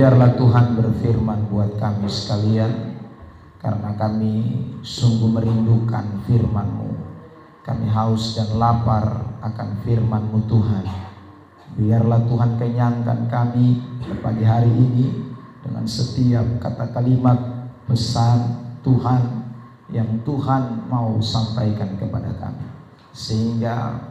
biarlah Tuhan berfirman buat kami sekalian, karena kami sungguh merindukan firman-Mu. Kami haus dan lapar akan firman-Mu Tuhan. Biarlah Tuhan kenyangkan kami pagi hari ini dengan setiap kata kalimat pesan Tuhan yang Tuhan mau sampaikan kepada kami, sehingga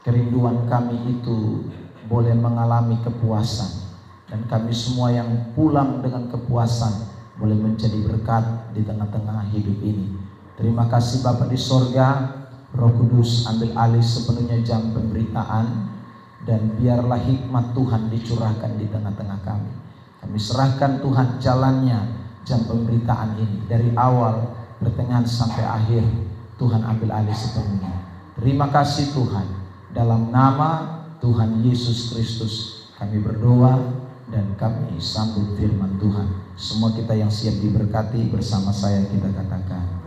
kerinduan kami itu boleh mengalami kepuasan, dan kami semua yang pulang dengan kepuasan boleh menjadi berkat di tengah-tengah hidup ini. Terima kasih Bapa di sorga. Roh Kudus ambil alih sepenuhnya jam pemberitaan, dan biarlah hikmat Tuhan dicurahkan di tengah-tengah kami. Kami serahkan Tuhan jalannya jam pemberitaan ini, dari awal, pertengahan sampai akhir. Tuhan ambil alih sepenuhnya. Terima kasih Tuhan. Dalam nama Tuhan Yesus Kristus kami berdoa dan kami sambut firman Tuhan. Semua kita yang siap diberkati bersama saya kita katakan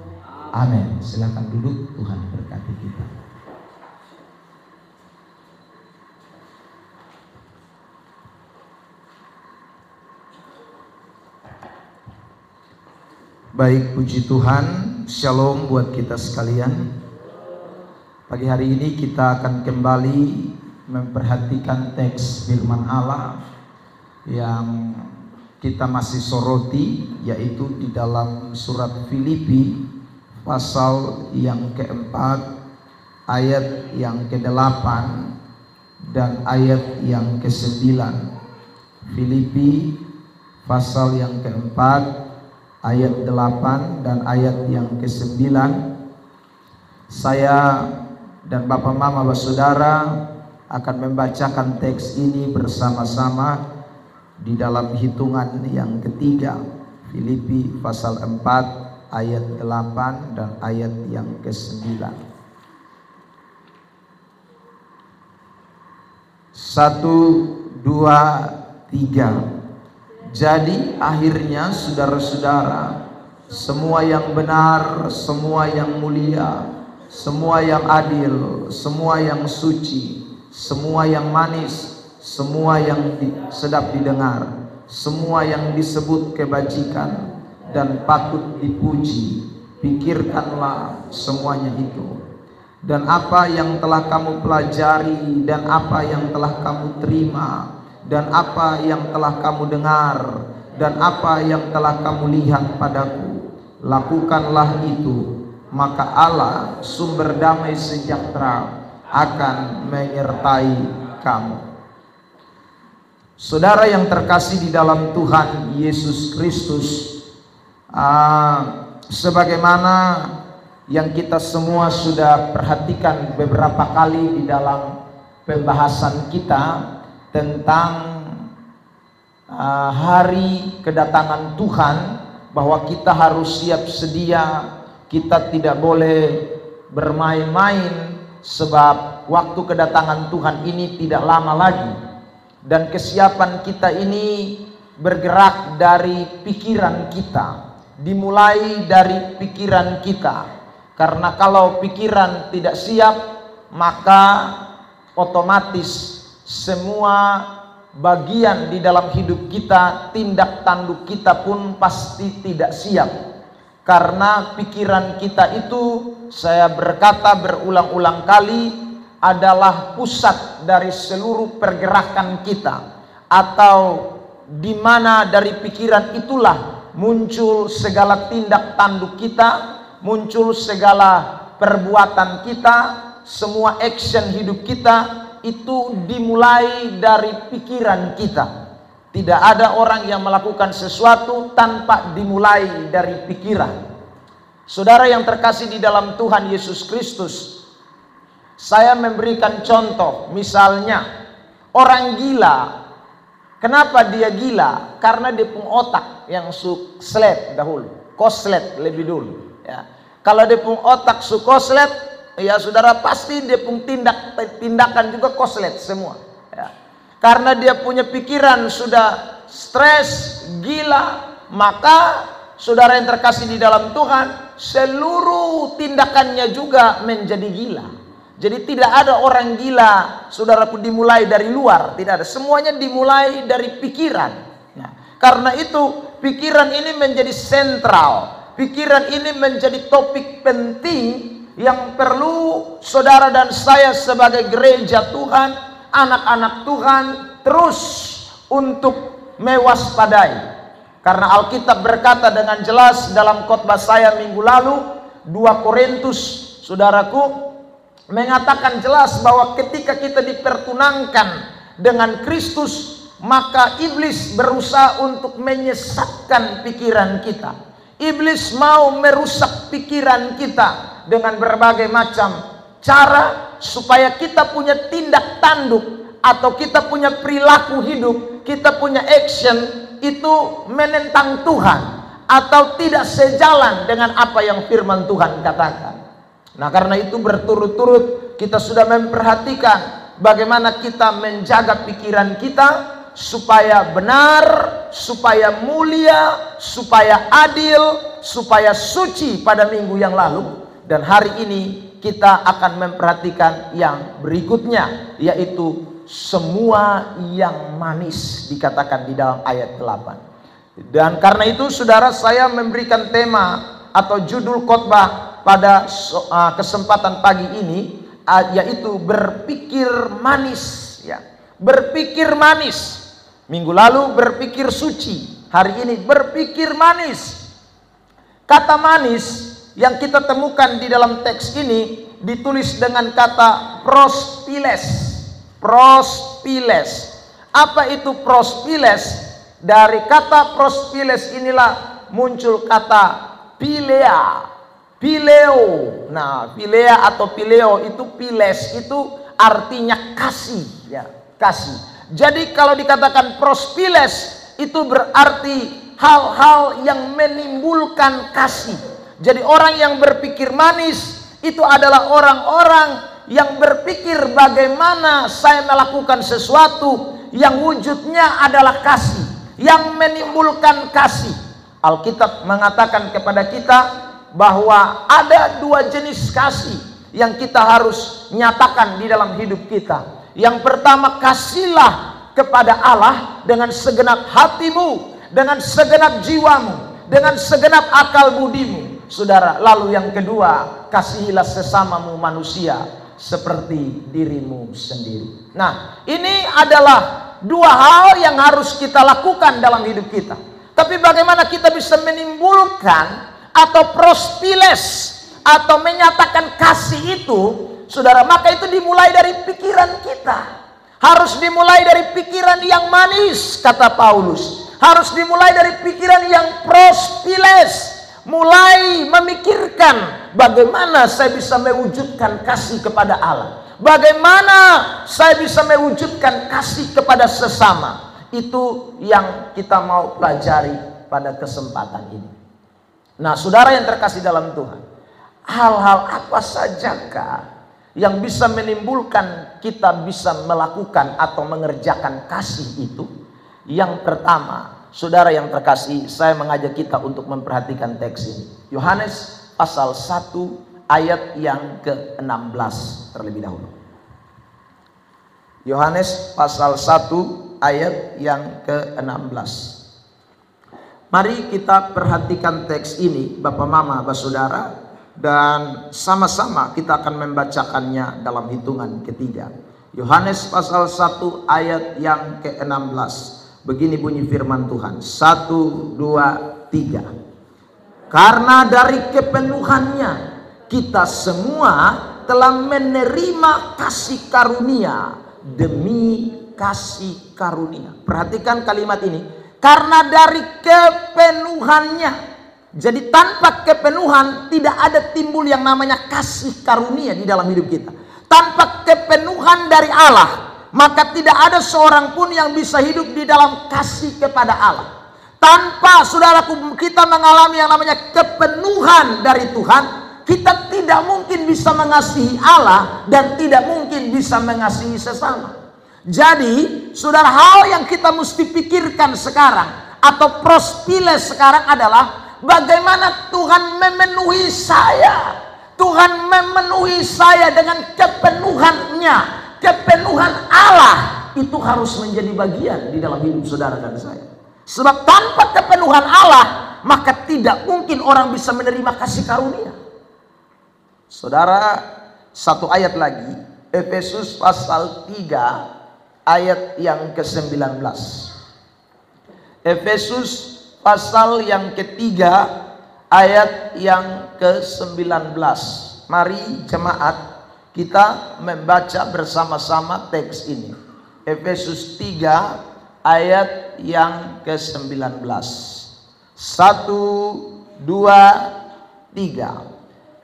amin. Silakan duduk. Tuhan berkati kita. Baik, puji Tuhan. Shalom buat kita sekalian. Pagi hari ini kita akan kembali memperhatikan teks firman Allah yang kita masih soroti, yaitu di dalam surat Filipi pasal yang keempat, ayat yang ke-8 dan ayat yang ke-9. Filipi pasal yang keempat, ayat 8 dan ayat yang ke-9. Saya dan Bapak Mama Saudara akan membacakan teks ini bersama-sama di dalam hitungan yang ketiga. Filipi pasal 4 ayat 8 dan ayat yang ke-9. 1, 2, 3. Jadi akhirnya saudara-saudara, semua yang benar, semua yang mulia, semua yang adil, semua yang suci, semua yang manis, semua yang sedap didengar, semua yang disebut kebajikan dan patut dipuji, pikirkanlah semuanya itu. Dan apa yang telah kamu pelajari, dan apa yang telah kamu terima, dan apa yang telah kamu dengar, dan apa yang telah kamu lihat padaku, lakukanlah itu, maka Allah sumber damai sejahtera akan menyertai kamu. Saudara yang terkasih di dalam Tuhan Yesus Kristus, sebagaimana yang kita semua sudah perhatikan beberapa kali di dalam pembahasan kita tentang hari kedatangan Tuhan, bahwa kita harus siap sedia, kita tidak boleh bermain-main, sebab waktu kedatangan Tuhan ini tidak lama lagi. Dan kesiapan kita ini bergerak dari pikiran kita, dimulai dari pikiran kita. Karena kalau pikiran tidak siap, maka otomatis semua bagian di dalam hidup kita, tindak tanduk kita pun pasti tidak siap. Karena pikiran kita itu, saya berkata berulang-ulang kali, adalah pusat dari seluruh pergerakan kita, atau di mana dari pikiran itulah muncul segala tindak tanduk kita, muncul segala perbuatan kita, semua action hidup kita itu dimulai dari pikiran kita. Tidak ada orang yang melakukan sesuatu tanpa dimulai dari pikiran. Saudara yang terkasih di dalam Tuhan Yesus Kristus, saya memberikan contoh, misalnya orang gila. Kenapa dia gila? Karena dia punya otak yang koslet dahulu, koslet lebih dulu. Ya. Kalau dia punya otak koslet, ya saudara, pasti dia punya tindakan juga koslet semua. Ya. Karena dia punya pikiran sudah stres, gila, maka saudara yang terkasih di dalam Tuhan, seluruh tindakannya juga menjadi gila. Jadi tidak ada orang gila, saudara, pun dimulai dari luar, tidak ada. Semuanya dimulai dari pikiran. Nah, Karena itu pikiran ini menjadi sentral. Pikiran ini menjadi topik penting yang perlu saudara dan saya sebagai gereja Tuhan, anak-anak Tuhan terus untuk mewaspadai. Karena Alkitab berkata dengan jelas dalam khotbah saya minggu lalu, 2 Korintus, saudaraku, mengatakan jelas bahwa ketika kita dipertunangkan dengan Kristus, maka iblis berusaha untuk menyesatkan pikiran kita. Iblis mau merusak pikiran kita dengan berbagai macam cara supaya kita punya tindak tanduk atau kita punya perilaku hidup, kita punya action itu menentang Tuhan atau tidak sejalan dengan apa yang firman Tuhan katakan. Nah, karena itu berturut-turut kita sudah memperhatikan bagaimana kita menjaga pikiran kita supaya benar, supaya mulia, supaya adil, supaya suci pada minggu yang lalu. Dan hari ini kita akan memperhatikan yang berikutnya, yaitu semua yang manis, dikatakan di dalam ayat 8. Dan karena itu saudara, saya memberikan tema atau judul khotbah pada kesempatan pagi ini, yaitu berpikir manis, ya. Berpikir manis. Minggu lalu berpikir suci, hari ini berpikir manis. Kata manis yang kita temukan di dalam teks ini ditulis dengan kata prospiles. Prospiles. Apa itu prospiles? Dari kata prospiles inilah muncul kata pilea, pileo. Nah, pilea atau pileo itu piles, itu artinya kasih, ya, kasih. Jadi kalau dikatakan prospiles itu berarti hal-hal yang menimbulkan kasih. Jadi orang yang berpikir manis itu adalah orang-orang yang berpikir bagaimana saya melakukan sesuatu yang wujudnya adalah kasih, yang menimbulkan kasih. Alkitab mengatakan kepada kita bahwa ada 2 jenis kasih yang kita harus nyatakan di dalam hidup kita. Yang pertama, kasihlah kepada Allah dengan segenap hatimu, dengan segenap jiwamu, dengan segenap akal budimu, saudara. Lalu yang kedua, kasihilah sesamamu manusia seperti dirimu sendiri. Nah, ini adalah 2 hal yang harus kita lakukan dalam hidup kita. Tapi bagaimana kita bisa menimbulkan atau prospiles atau menyatakan kasih itu, saudara? Maka itu dimulai dari pikiran kita. Harus dimulai dari pikiran yang manis, kata Paulus. Harus dimulai dari pikiran yang prospiles. Mulai memikirkan bagaimana saya bisa mewujudkan kasih kepada Allah. Bagaimana saya bisa mewujudkan kasih kepada sesama. Itu yang kita mau pelajari pada kesempatan ini. Nah, saudara yang terkasih dalam Tuhan, hal-hal apa sajakah yang bisa menimbulkan kita bisa melakukan atau mengerjakan kasih itu? Yang pertama, saudara yang terkasih, saya mengajak kita untuk memperhatikan teks ini. Yohanes pasal 1 ayat yang ke-16 terlebih dahulu. Yohanes pasal 1 ayat yang ke-16. Mari kita perhatikan teks ini, Bapak Mama, Bapak Saudara, dan sama-sama kita akan membacakannya dalam hitungan ketiga. Yohanes pasal 1 ayat yang ke-16. Begini bunyi firman Tuhan. 1, 2, 3. Karena dari kepenuhannya kita semua telah menerima kasih karunia demi kasih karunia. Perhatikan kalimat ini. Karena dari kepenuhannya. Jadi tanpa kepenuhan tidak ada timbul yang namanya kasih karunia di dalam hidup kita. Tanpa kepenuhan dari Allah, maka tidak ada seorang pun yang bisa hidup di dalam kasih kepada Allah. Tanpa saudaraku kita mengalami yang namanya kepenuhan dari Tuhan, kita tidak mungkin bisa mengasihi Allah dan tidak mungkin bisa mengasihi sesama. Jadi, saudara, hal yang kita mesti pikirkan sekarang atau prospiles sekarang adalah bagaimana Tuhan memenuhi saya. Tuhan memenuhi saya dengan kepenuhannya. Kepenuhan Allah itu harus menjadi bagian di dalam hidup saudara dan saya. Sebab tanpa kepenuhan Allah, maka tidak mungkin orang bisa menerima kasih karunia. Saudara, satu ayat lagi, Efesus pasal 3 ayat yang ke-19. Efesus pasal yang ketiga ayat yang ke-19. Mari jemaat kita membaca bersama-sama teks ini. Efesus 3 ayat yang ke-19. 1, 2, 3.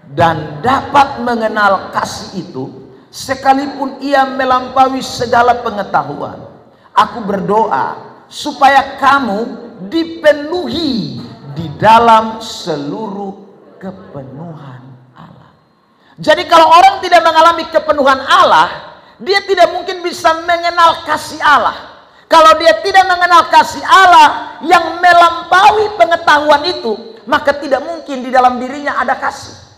Dan dapat mengenal kasih itu sekalipun ia melampaui segala pengetahuan. Aku berdoa supaya kamu dipenuhi di dalam seluruh kepenuhan Allah. Jadi kalau orang tidak mengalami kepenuhan Allah, dia tidak mungkin bisa mengenal kasih Allah. Kalau dia tidak mengenal kasih Allah yang melampaui pengetahuan itu, maka tidak mungkin di dalam dirinya ada kasih.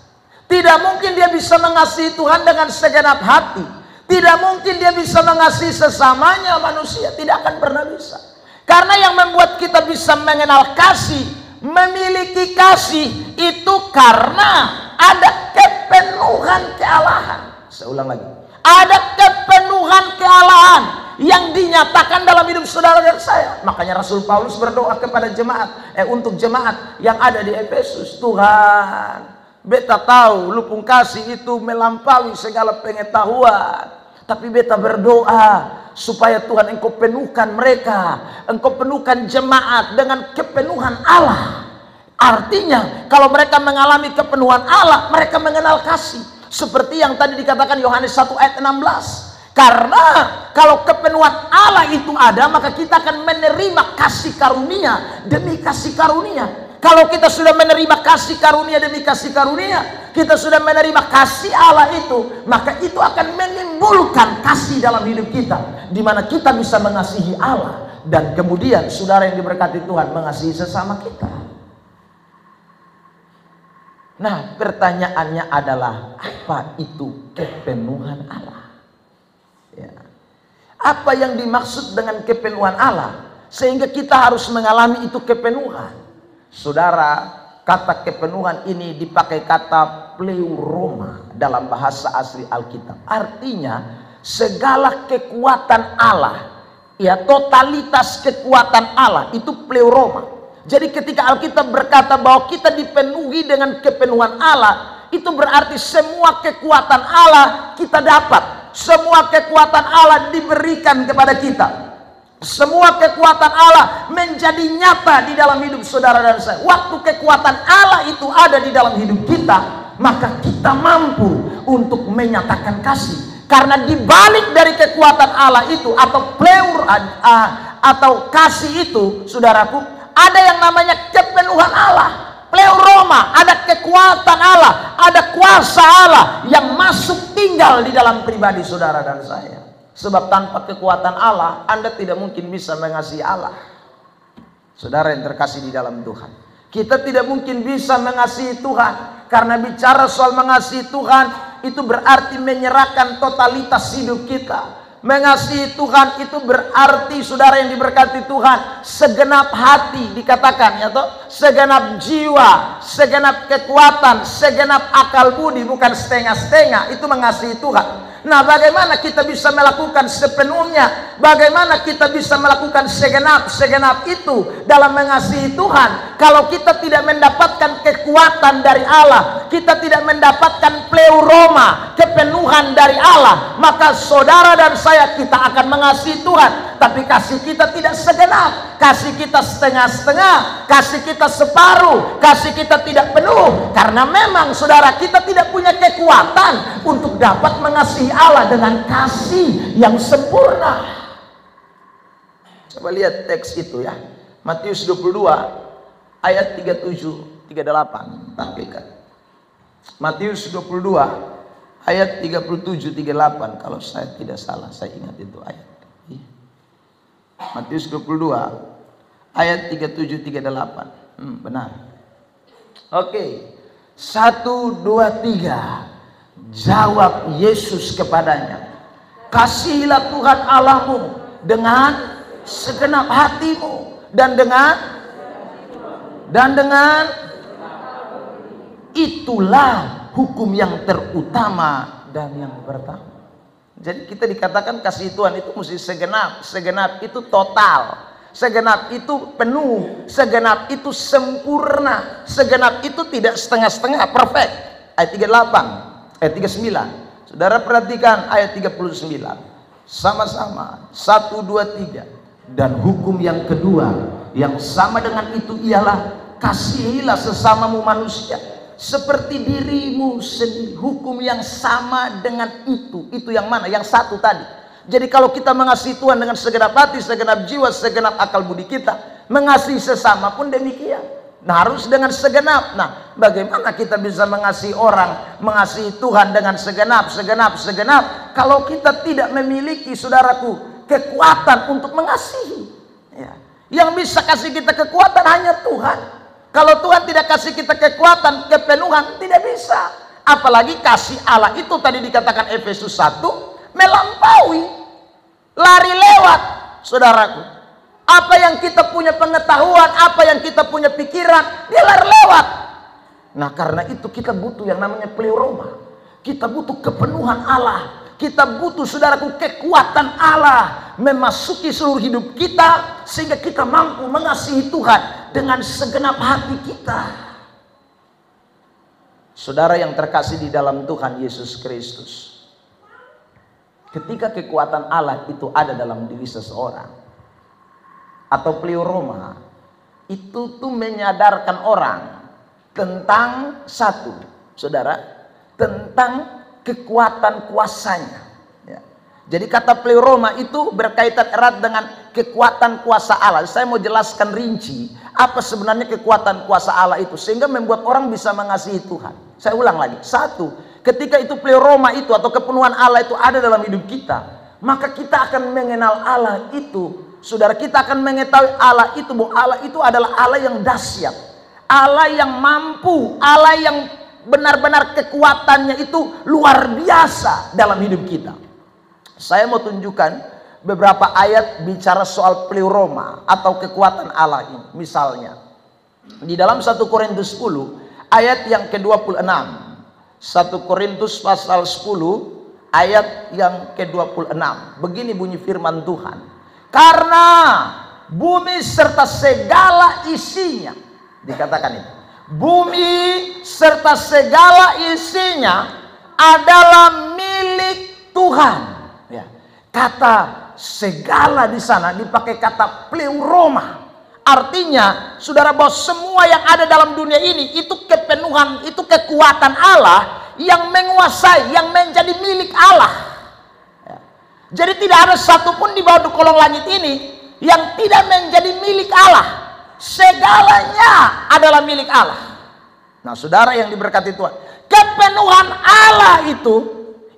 Tidak mungkin dia bisa mengasihi Tuhan dengan segenap hati. Tidak mungkin dia bisa mengasihi sesamanya manusia. Tidak akan pernah bisa. Karena yang membuat kita bisa mengenal kasih, memiliki kasih, itu karena ada kepenuhan kealahan. Saya ulang lagi. Ada kepenuhan kealahan yang dinyatakan dalam hidup saudara dan saya. Makanya Rasul Paulus berdoa kepada jemaat, untuk jemaat yang ada di Efesus. Tuhan, beta tahu lu pun kasih itu melampaui segala pengetahuan. Tapi beta berdoa supaya Tuhan engkau penuhkan mereka, engkau penuhkan jemaat dengan kepenuhan Allah. Artinya kalau mereka mengalami kepenuhan Allah, mereka mengenal kasih. Seperti yang tadi dikatakan Yohanes 1 ayat 16. Karena kalau kepenuhan Allah itu ada, maka kita akan menerima kasih karunia demi kasih karunia. Kalau kita sudah menerima kasih karunia demi kasih karunia, kita sudah menerima kasih Allah itu, maka itu akan menimbulkan kasih dalam hidup kita, di mana kita bisa mengasihi Allah, dan kemudian saudara yang diberkati Tuhan mengasihi sesama kita. Nah, pertanyaannya adalah, apa itu kepenuhan Allah? Ya. Apa yang dimaksud dengan kepenuhan Allah sehingga kita harus mengalami itu kepenuhan? Saudara, kata kepenuhan ini dipakai kata pleuroma dalam bahasa asli Alkitab. Artinya segala kekuatan Allah, ya, totalitas kekuatan Allah itu pleuroma. Jadi ketika Alkitab berkata bahwa kita dipenuhi dengan kepenuhan Allah, itu berarti semua kekuatan Allah kita dapat. Semua kekuatan Allah diberikan kepada kita. Semua kekuatan Allah menjadi nyata di dalam hidup saudara dan saya. Waktu kekuatan Allah itu ada di dalam hidup kita, maka kita mampu untuk menyatakan kasih. Karena di balik dari kekuatan Allah itu atau kasih itu, saudaraku, ada yang namanya kepenuhan Allah, pleuroma, ada kekuatan Allah, ada kuasa Allah yang masuk tinggal di dalam pribadi saudara dan saya. Sebab tanpa kekuatan Allah, Anda tidak mungkin bisa mengasihi Allah. Saudara yang terkasih di dalam Tuhan, kita tidak mungkin bisa mengasihi Tuhan. Karena bicara soal mengasihi Tuhan, itu berarti menyerahkan totalitas hidup kita. Mengasihi Tuhan itu berarti, saudara yang diberkati Tuhan, segenap hati dikatakan, ya toh, segenap jiwa, segenap kekuatan, segenap akal budi, bukan setengah-setengah. Itu mengasihi Tuhan. Nah, bagaimana kita bisa melakukan sepenuhnya? Bagaimana kita bisa melakukan segenap itu dalam mengasihi Tuhan kalau kita tidak mendapatkan kekuatan dari Allah, kita tidak mendapatkan pleuroma, kepenuhan dari Allah? Maka saudara dan saya, kita akan mengasihi Tuhan, tapi kasih kita tidak segenap, kasih kita setengah-setengah, kasih kita separuh, kasih kita tidak penuh. Karena memang saudara, kita tidak punya kekuatan untuk dapat mengasihi Allah dengan kasih yang sempurna. Coba lihat teks itu ya. Matius 22 ayat 37 38. Tampilkan. Matius 22 ayat 37 38, kalau saya tidak salah, saya ingat itu ayat. Matius 22 ayat 37 38. Benar. Oke. 1 2 3. Jawab Yesus kepadanya, kasihilah Tuhan Allahmu dengan segenap hatimu, dan dengan itulah hukum yang terutama dan yang pertama. Jadi kita dikatakan kasih Tuhan itu mesti segenap. Segenap itu total, segenap itu penuh, segenap itu sempurna, segenap itu tidak setengah-setengah, perfect. Ayat 38, ayat 39. Saudara perhatikan ayat 39. Sama-sama 1, 2, 3. Dan hukum yang kedua yang sama dengan itu ialah kasihilah sesamamu manusia seperti dirimu sendiri. Hukum yang sama dengan itu yang mana? Yang satu tadi. Jadi kalau kita mengasihi Tuhan dengan segenap hati, segenap jiwa, segenap akal budi kita, mengasihi sesama pun demikian. Nah, harus dengan segenap. Nah, bagaimana kita bisa mengasihi orang, mengasihi Tuhan dengan segenap kalau kita tidak memiliki, saudaraku, kekuatan untuk mengasihi. Ya. Yang bisa kasih kita kekuatan hanya Tuhan. Kalau Tuhan tidak kasih kita kekuatan, kepenuhan, tidak bisa. Apalagi kasih Allah itu tadi dikatakan Efesus 1, melampaui, lari lewat, saudaraku. Apa yang kita punya pengetahuan, apa yang kita punya pikiran, dia lari lewat. Nah, karena itu kita butuh yang namanya pleuroma. Kita butuh kepenuhan Allah. Kita butuh, saudaraku, kekuatan Allah memasuki seluruh hidup kita sehingga kita mampu mengasihi Tuhan dengan segenap hati kita. Saudara yang terkasih di dalam Tuhan Yesus Kristus, ketika kekuatan Allah itu ada dalam diri seseorang, atau pleuroma, itu tuh menyadarkan orang tentang satu, saudara, tentang kekuatan kuasanya. Ya. Jadi kata pleuroma itu berkaitan erat dengan kekuatan kuasa Allah. Saya mau jelaskan rinci apa sebenarnya kekuatan kuasa Allah itu sehingga membuat orang bisa mengasihi Tuhan. Saya ulang lagi. Satu, ketika itu pleuroma itu atau kepenuhan Allah itu ada dalam hidup kita, maka kita akan mengenal Allah itu. Saudara, kita akan mengetahui Allah itu, bahwa Allah itu adalah Allah yang dahsyat, Allah yang mampu, Allah yang benar-benar kekuatannya itu luar biasa dalam hidup kita. Saya mau tunjukkan beberapa ayat bicara soal pleuroma atau kekuatan Allah ini. Misalnya di dalam 1 Korintus 10 ayat yang ke-26. 1 Korintus pasal 10 ayat yang ke-26. Begini bunyi firman Tuhan. Karena bumi serta segala isinya, dikatakan itu, bumi serta segala isinya adalah milik Tuhan. Ya. Kata segala di sana dipakai kata pleuroma. Artinya, saudara, bahwa semua yang ada dalam dunia ini itu kepenuhan, itu kekuatan Allah yang menguasai, yang menjadi milik Allah. Jadi tidak ada satupun di bawah kolong langit ini yang tidak menjadi milik Allah. Segalanya adalah milik Allah. Nah, saudara yang diberkati Tuhan, kepenuhan Allah itu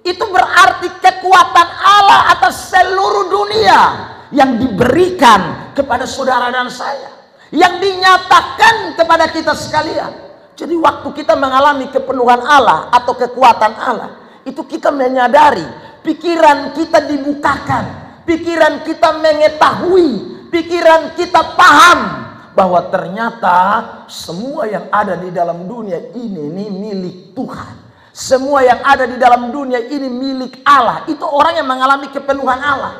berarti kekuatan Allah atas seluruh dunia yang diberikan kepada saudara dan saya, yang dinyatakan kepada kita sekalian. Jadi waktu kita mengalami kepenuhan Allah atau kekuatan Allah, itu kita menyadari pikiran kita dibukakan, pikiran kita mengetahui, pikiran kita paham bahwa ternyata semua yang ada di dalam dunia ini milik Tuhan. Semua yang ada di dalam dunia ini milik Allah. Itu orang yang mengalami kepenuhan Allah.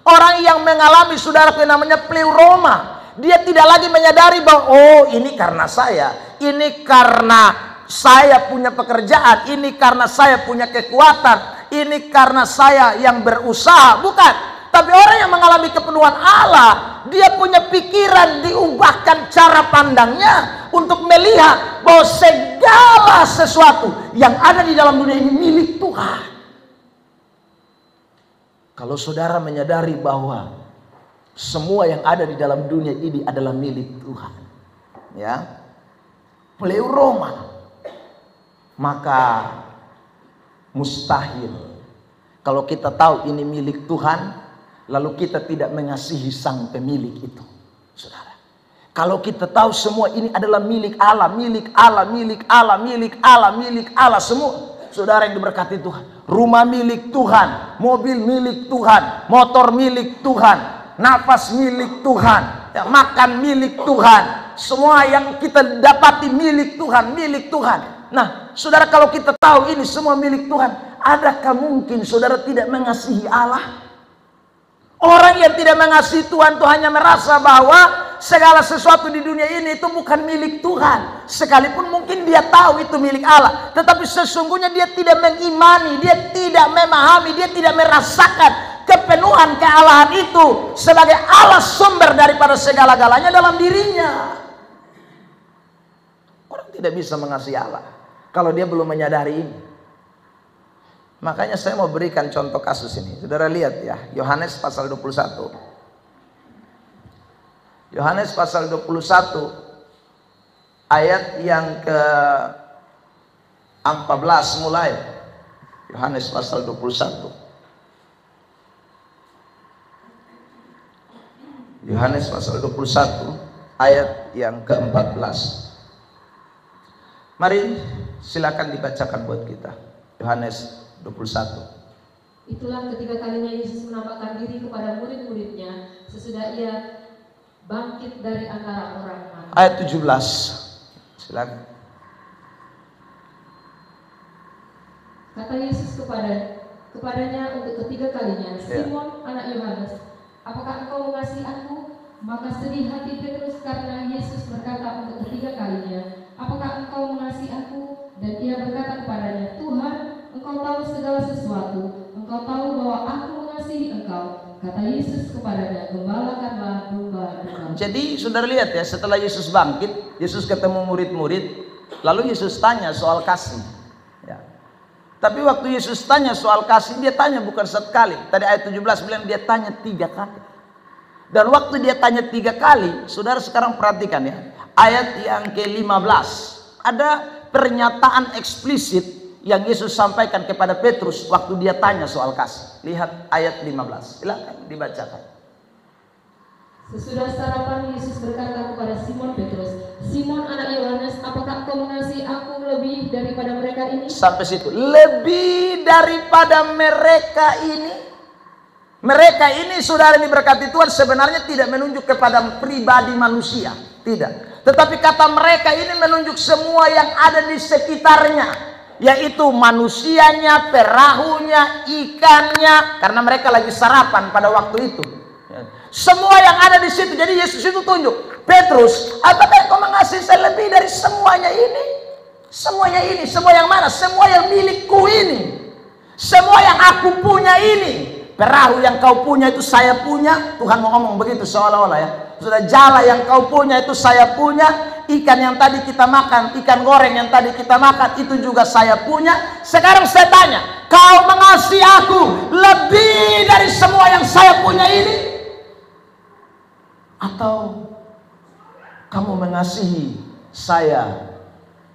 Orang yang mengalami, saudara, yang namanya pleuroma. Dia tidak lagi menyadari bahwa oh, ini karena saya, ini karena saya punya pekerjaan, ini karena saya punya kekuatan, ini karena saya yang berusaha. Bukan. Tapi orang yang mengalami kepenuhan Allah, dia punya pikiran, diubahkan cara pandangnya untuk melihat bahwa segala sesuatu yang ada di dalam dunia ini milik Tuhan. Kalau saudara menyadari bahwa semua yang ada di dalam dunia ini adalah milik Tuhan, ya, pleuroma, maka mustahil kalau kita tahu ini milik Tuhan, lalu kita tidak mengasihi sang pemilik itu, saudara. Kalau kita tahu semua ini adalah milik Allah, milik Allah, milik Allah, milik Allah, milik Allah semua, saudara yang diberkati Tuhan. Rumah milik Tuhan, mobil milik Tuhan, motor milik Tuhan, nafas milik Tuhan, Ya, makan milik Tuhan. Semua yang kita dapati milik Tuhan, milik Tuhan. Nah, saudara, kalau kita tahu ini semua milik Tuhan, adakah mungkin saudara tidak mengasihi Allah? Orang yang tidak mengasihi Tuhan itu hanya merasa bahwa segala sesuatu di dunia ini itu bukan milik Tuhan. Sekalipun mungkin dia tahu itu milik Allah, tetapi sesungguhnya dia tidak mengimani, dia tidak memahami, dia tidak merasakan kepenuhan kealahan itu sebagai Allah sumber daripada segala-galanya dalam dirinya. Orang tidak bisa mengasihi Allah kalau dia belum menyadari ini. Makanya saya mau berikan contoh kasus ini. Saudara lihat ya, Yohanes pasal 21. Yohanes pasal 21 ayat yang ke-14 mulai. Yohanes pasal 21. Yohanes pasal 21 ayat yang ke-14. Mari silakan dibacakan buat kita. Yohanes 21. Itulah ketiga kalinya Yesus menampakkan diri kepada murid-muridnya sesudah ia bangkit dari antara orang mati. Ayat 17. Silakan. Kata Yesus kepadanya untuk ketiga kalinya, Simon anak Yohanes, apakah engkau mengasihi aku? Maka sedih hati Petrus karena Yesus berkata untuk ketiga kalinya, apakah engkau mengasihi aku? Dan ia berkata kepadanya, Tuhan, engkau tahu segala sesuatu, engkau tahu bahwa aku mengasihi engkau. Kata Yesus kepadanya, gembalakanlah domba-domba. Jadi saudara lihat ya, setelah Yesus bangkit, Yesus ketemu murid-murid, lalu Yesus tanya soal kasih ya. Tapi waktu Yesus tanya soal kasih, dia tanya bukan satu kali. Tadi ayat 17 bilang dia tanya 3 kali. Dan waktu dia tanya 3 kali, saudara sekarang perhatikan ya, ayat yang ke-15 ada pernyataan eksplisit yang Yesus sampaikan kepada Petrus waktu dia tanya soal kasih. Lihat ayat 15, silakan dibacakan. Sesudah sarapan, Yesus berkata kepada Simon Petrus, Simon anak Yohanes, apakah engkau mengasihi aku lebih daripada mereka ini? Sampai situ. Lebih daripada mereka ini. Mereka ini, saudara, ini berkati Tuhan sebenarnya tidak menunjuk kepada pribadi manusia, tidak. Tetapi kata mereka ini menunjuk semua yang ada di sekitarnya, yaitu manusianya, perahunya, ikannya, karena mereka lagi sarapan pada waktu itu. Semua yang ada di situ. Jadi Yesus itu tunjuk, Petrus, apakah kau mengasihi saya lebih dari semuanya ini? Semuanya ini, semua yang mana? Semua yang milikku ini, semua yang aku punya ini. Perahu yang kau punya itu saya punya. Tuhan mau ngomong begitu seolah-olah ya. Sudah jala yang kau punya itu saya punya. Ikan yang tadi kita makan, ikan goreng yang tadi kita makan, itu juga saya punya. Sekarang saya tanya, kau mengasihi aku lebih dari semua yang saya punya ini? Atau kamu mengasihi saya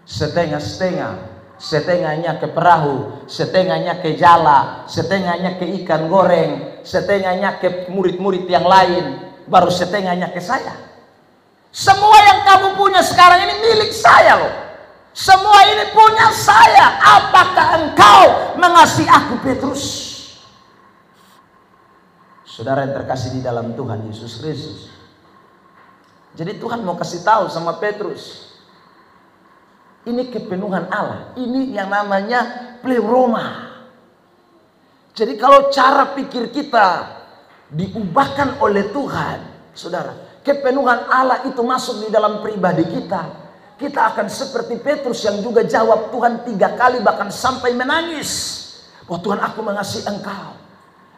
setengah-setengah? Setengahnya ke perahu, setengahnya ke jala, setengahnya ke ikan goreng, setengahnya ke murid-murid yang lain, baru setengahnya ke saya. Semua yang kamu punya sekarang ini milik saya loh. Semua ini punya saya. Apakah engkau mengasihi aku, Petrus? Saudara yang terkasih di dalam Tuhan Yesus Kristus. Jadi Tuhan mau kasih tahu sama Petrus, ini kepenuhan Allah. Ini yang namanya pleroma. Jadi kalau cara pikir kita diubahkan oleh Tuhan, saudara, kepenuhan Allah itu masuk di dalam pribadi kita. Kita akan seperti Petrus yang juga jawab Tuhan 3 kali, bahkan sampai menangis. Oh Tuhan, aku mengasihi engkau.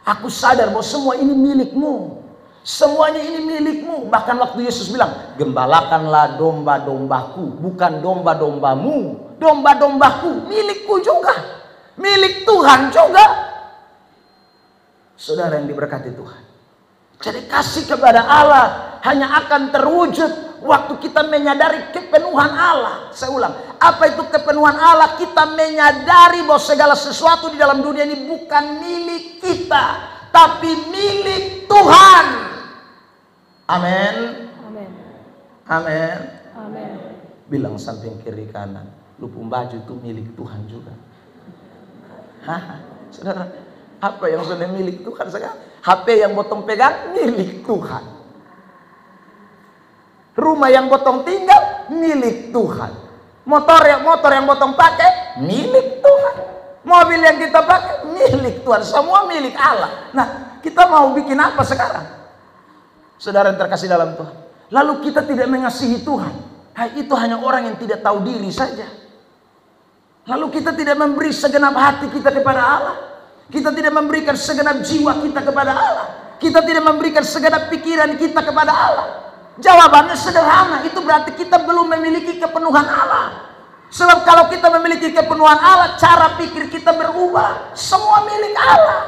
Aku sadar bahwa semua ini milikmu. Semuanya ini milikmu. Bahkan waktu Yesus bilang, gembalakanlah domba-dombaku, bukan domba-dombamu. Domba-dombaku milikku juga, milik Tuhan juga. Saudara yang diberkati Tuhan, jadi kasih kepada Allah hanya akan terwujud waktu kita menyadari kepenuhan Allah. Saya ulang, apa itu kepenuhan Allah? Kita menyadari bahwa segala sesuatu di dalam dunia ini bukan milik kita, tapi milik Tuhan. Amin. Amin. Amin. Amin. Bilang samping kiri kanan, lupung baju itu milik Tuhan juga. Hah, saudara, apa yang sudah milik Tuhan sekarang? HP yang botong pegang milik Tuhan. Rumah yang botong tinggal milik Tuhan. Motor yang botong pakai milik Tuhan. Mobil yang kita pakai milik Tuhan. Semua milik Allah. Nah, kita mau bikin apa sekarang? Saudara yang terkasih dalam Tuhan. Lalu kita tidak mengasihi Tuhan. Itu hanya orang yang tidak tahu diri saja. Lalu kita tidak memberi segenap hati kita kepada Allah. Kita tidak memberikan segenap jiwa kita kepada Allah. Kita tidak memberikan segenap pikiran kita kepada Allah. Jawabannya sederhana, itu berarti kita belum memiliki kepenuhan Allah. Sebab kalau kita memiliki kepenuhan Allah, cara pikir kita berubah. Semua milik Allah.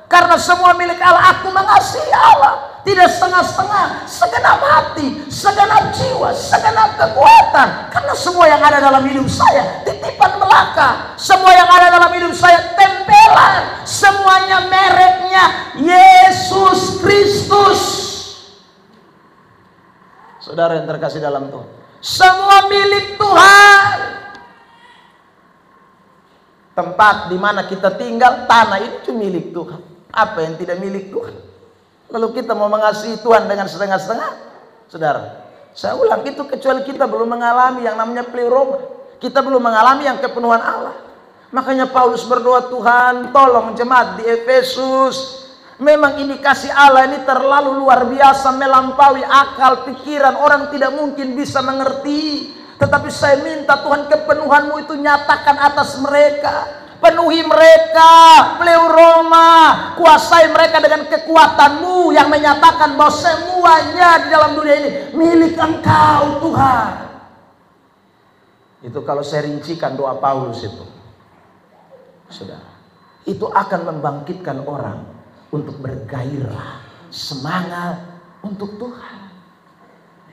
Karena semua milik Allah, aku mengasihi Allah. Tidak setengah-setengah, segenap hati, segenap jiwa, segenap kekuatan. Karena semua yang ada dalam hidup saya titipan belaka. Semua yang ada dalam hidup saya tempelan. Semuanya mereknya Yesus Kristus. Saudara yang terkasih dalam Tuhan, semua milik Tuhan. Tempat di mana kita tinggal, tanah itu milik Tuhan. Apa yang tidak milik Tuhan? Lalu kita mau mengasihi Tuhan dengan setengah-setengah? Saudara, saya ulang, itu kecuali kita belum mengalami yang namanya pleuroma. Kita belum mengalami yang kepenuhan Allah. Makanya Paulus berdoa, Tuhan tolong jemaat di Efesus. Memang indikasi Allah ini terlalu luar biasa, melampaui akal, pikiran. Orang tidak mungkin bisa mengerti. Tetapi saya minta Tuhan, kepenuhan-Mu itu nyatakan atas mereka. Penuhi mereka, pleuroma. Kuasai mereka dengan kekuatan-Mu yang menyatakan bahwa semuanya di dalam dunia ini milik Engkau Tuhan. Itu kalau saya rincikan doa Paulus itu, saudara, itu akan membangkitkan orang untuk bergairah, semangat untuk Tuhan.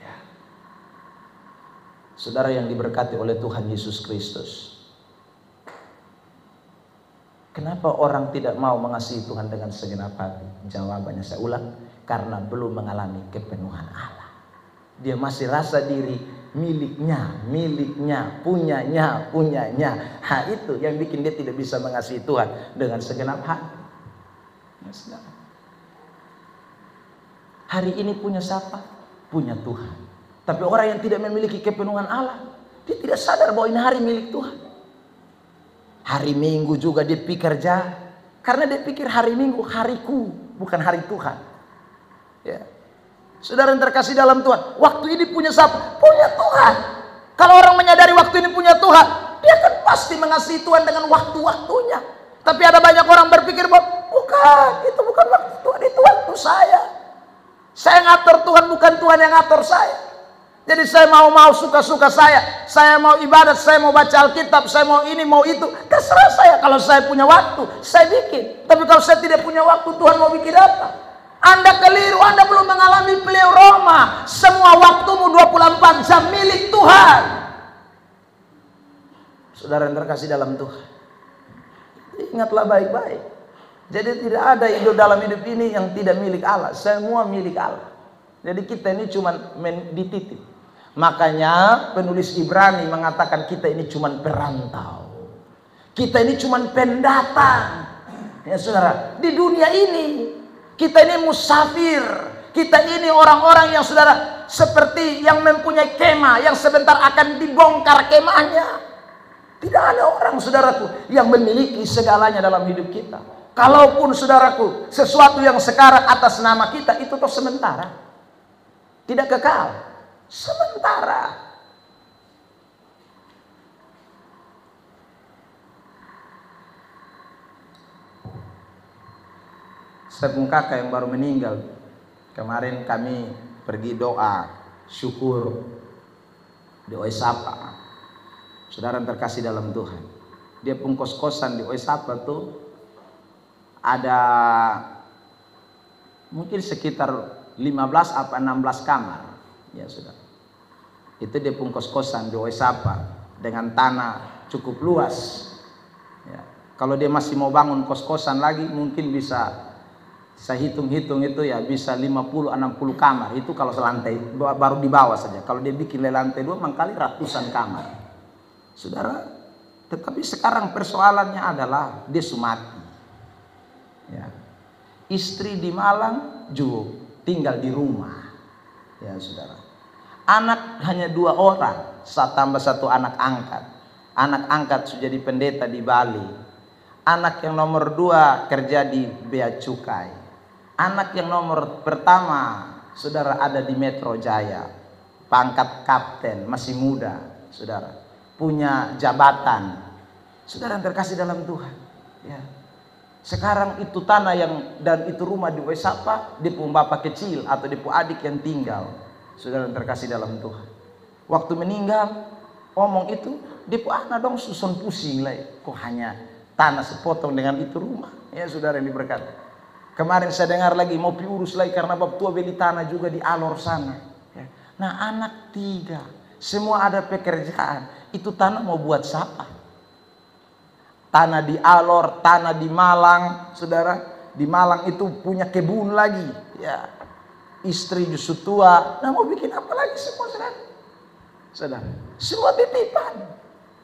Ya. Saudara yang diberkati oleh Tuhan Yesus Kristus, kenapa orang tidak mau mengasihi Tuhan dengan segenap hati? Jawabannya saya ulang, karena belum mengalami kepenuhan Allah. Dia masih rasa diri miliknya, punyanya. Itu yang bikin dia tidak bisa mengasihi Tuhan dengan segenap hati. Hari ini punya siapa? Punya Tuhan. Tapi orang yang tidak memiliki kepenuhan Allah, dia tidak sadar bahwa ini hari milik Tuhan. Hari Minggu juga dia pikir kerja, karena dia pikir hari Minggu hariku, bukan hari Tuhan. Ya. Saudara yang terkasih dalam Tuhan, waktu ini punya siapa? Punya Tuhan. Kalau orang menyadari waktu ini punya Tuhan, dia akan pasti mengasihi Tuhan dengan waktu-waktunya. Tapi ada banyak orang berpikir bahwa bukan, itu bukan waktu Tuhan, itu waktu saya. Saya ngatur Tuhan, bukan Tuhan yang ngatur saya. Jadi saya mau suka-suka saya. Saya mau ibadat, saya mau baca Alkitab, saya mau ini, mau itu. Terserah saya. Kalau saya punya waktu, saya bikin. Tapi kalau saya tidak punya waktu, Tuhan mau bikin apa? Anda keliru, Anda belum mengalami pleuroma. Semua waktumu 24 jam milik Tuhan. Saudara yang terkasih dalam Tuhan, ingatlah baik-baik. Jadi tidak ada hidup dalam hidup ini yang tidak milik Allah. Semua milik Allah. Jadi kita ini cuma dititip. Makanya penulis Ibrani mengatakan kita ini cuma perantau. Kita ini cuma pendatang. Ya saudara, di dunia ini kita ini musafir. Kita ini orang-orang yang saudara seperti yang mempunyai kemah yang sebentar akan dibongkar kemahnya. Tidak ada orang saudaraku yang memiliki segalanya dalam hidup kita. Kalaupun saudaraku sesuatu yang sekarang atas nama kita itu toh sementara, tidak kekal, sementara. Saya punya kakak yang baru meninggal. Kemarin kami pergi doa syukur di Oisapa. Saudara yang terkasih dalam Tuhan, dia pun kos-kosan di Oisapa tuh ada mungkin sekitar 15 apa 16 kamar. Ya saudara, itu dia pun kos-kosan di Oisapa dengan tanah cukup luas. Ya. Kalau dia masih mau bangun kos-kosan lagi, mungkin bisa saya hitung-hitung itu ya bisa 50-60 kamar. Itu kalau selantai baru di bawah saja. Kalau dia bikin lantai 2 mangkali ratusan kamar. Saudara, tetapi sekarang persoalannya adalah dia sumati. Ya. Istri di Malang juga tinggal di rumah. Ya saudara. Anak hanya 2 orang, tambah 1 anak angkat. Anak angkat sudah jadi pendeta di Bali. Anak yang nomor 2 kerja di bea cukai. Anak yang nomor pertama, saudara, ada di Metro Jaya, pangkat kapten, masih muda, saudara, punya jabatan. Saudara yang terkasih dalam Tuhan, ya. Sekarang itu tanah dan itu rumah di Wesapa, di bapak kecil atau di adik yang tinggal. Saudara yang terkasih dalam Tuhan, waktu meninggal omong itu, di anak dong susun pusing lah, kok hanya tanah sepotong dengan itu rumah. Ya saudara yang diberkati. Kemarin saya dengar lagi mau diurus lagi karena bab tua beli tanah juga di Alor sana. Ya. Nah anak 3, semua ada pekerjaan. Itu tanah mau buat siapa? Tanah di Alor, tanah di Malang, saudara. Di Malang itu punya kebun lagi. Ya. Istri justru tua. Nah mau bikin apa lagi semua saudara? Saudara, semua titipan.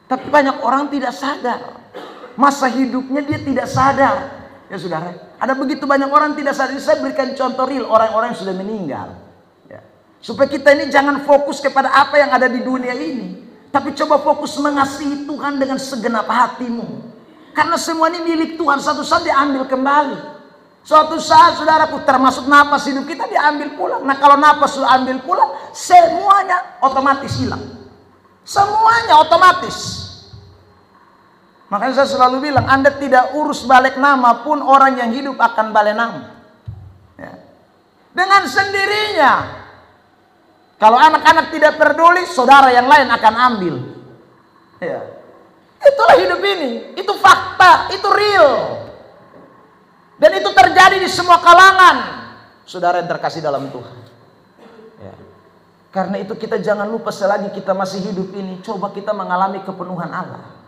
Tapi banyak orang tidak sadar. Masa hidupnya dia tidak sadar. Ya saudara, ada begitu banyak orang tidak sadar. Saya berikan contoh real, orang-orang yang sudah meninggal. Ya. Supaya kita ini jangan fokus kepada apa yang ada di dunia ini, tapi coba fokus mengasihi Tuhan dengan segenap hatimu. Karena semua ini milik Tuhan, suatu saat diambil kembali. Suatu saat saudaraku, termasuk napas hidup kita diambil pulang. Nah kalau napas sudah ambil pulang, semuanya otomatis hilang. Semuanya otomatis. Makanya saya selalu bilang, Anda tidak urus balik nama pun orang yang hidup akan balik nama. Ya. Dengan sendirinya. Kalau anak-anak tidak peduli, saudara yang lain akan ambil. Ya. Itulah hidup ini. Itu fakta, itu real. Dan itu terjadi di semua kalangan. Saudara yang terkasih dalam Tuhan. Ya. Karena itu kita jangan lupa selagi kita masih hidup ini, coba kita mengalami kepenuhan Allah.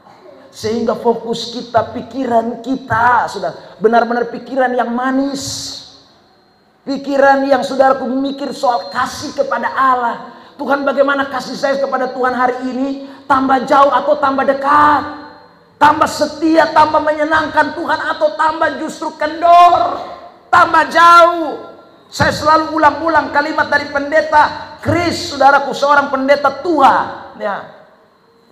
Sehingga fokus kita, pikiran kita sudah benar-benar pikiran yang manis. Pikiran yang saudaraku mikir soal kasih kepada Allah. Tuhan, bagaimana kasih saya kepada Tuhan hari ini? Tambah jauh atau tambah dekat? Tambah setia, tambah menyenangkan Tuhan, atau tambah justru kendor? Tambah jauh. Saya selalu ulang-ulang kalimat dari pendeta Chris, saudaraku, seorang pendeta tua. Ya.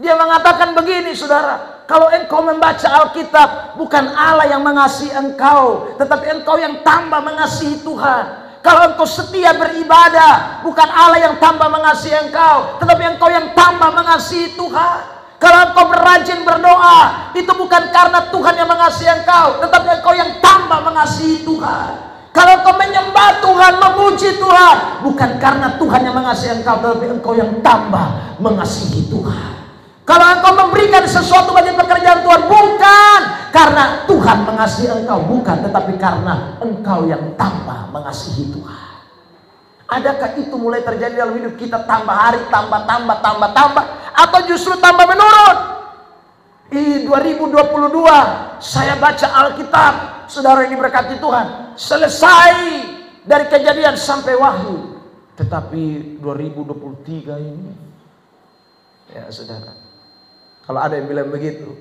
Dia mengatakan begini, saudara. Kalau engkau membaca Alkitab, bukan Allah yang mengasihi engkau, tetapi engkau yang tambah mengasihi Tuhan. Kalau engkau setia beribadah, bukan Allah yang tambah mengasihi engkau, tetapi engkau yang tambah mengasihi Tuhan. Kalau engkau rajin berdoa, itu bukan karena Tuhan yang mengasihi engkau, tetapi engkau yang tambah mengasihi Tuhan. Kalau engkau menyembah Tuhan, memuji Tuhan, bukan karena Tuhan yang mengasihi engkau, tetapi engkau yang tambah mengasihi Tuhan. Kalau engkau memberikan sesuatu bagi pekerjaan Tuhan, bukan karena Tuhan mengasihi engkau, bukan, tetapi karena engkau yang tambah mengasihi Tuhan. Adakah itu mulai terjadi dalam hidup kita, tambah hari, tambah, atau justru tambah menurun? 2022 saya baca Alkitab, saudara yang diberkati Tuhan, selesai dari Kejadian sampai Wahyu. Tetapi 2023 ini, ya saudara, kalau ada yang bilang begitu,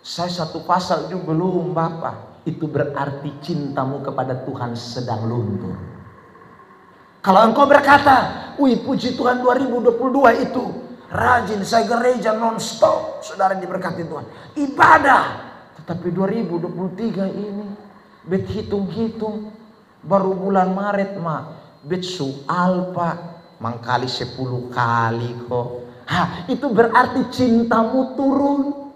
saya 1 pasal juga belum Bapak, itu berarti cintamu kepada Tuhan sedang luntur. Kalau engkau berkata, wih puji Tuhan 2022 itu rajin saya gereja non-stop, saudara yang diberkati Tuhan, ibadah. Tetapi 2023 ini, bet hitung-hitung, baru bulan Maret bet soal Pak, mangkali 10 kali kok. Itu berarti cintamu turun.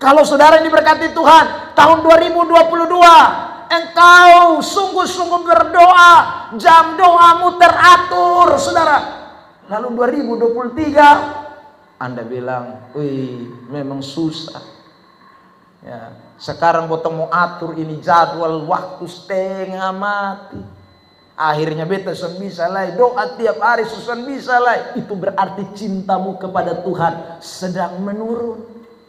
Kalau saudara yang diberkati Tuhan, tahun 2022 engkau sungguh-sungguh berdoa, jam doamu teratur, saudara. Lalu 2023 Anda bilang, wih memang susah. Ya, sekarang potong mau atur ini jadwal waktu setengah mati. Akhirnya beta susun bisa lah, doa tiap hari susun bisa lah. Itu berarti cintamu kepada Tuhan sedang menurun.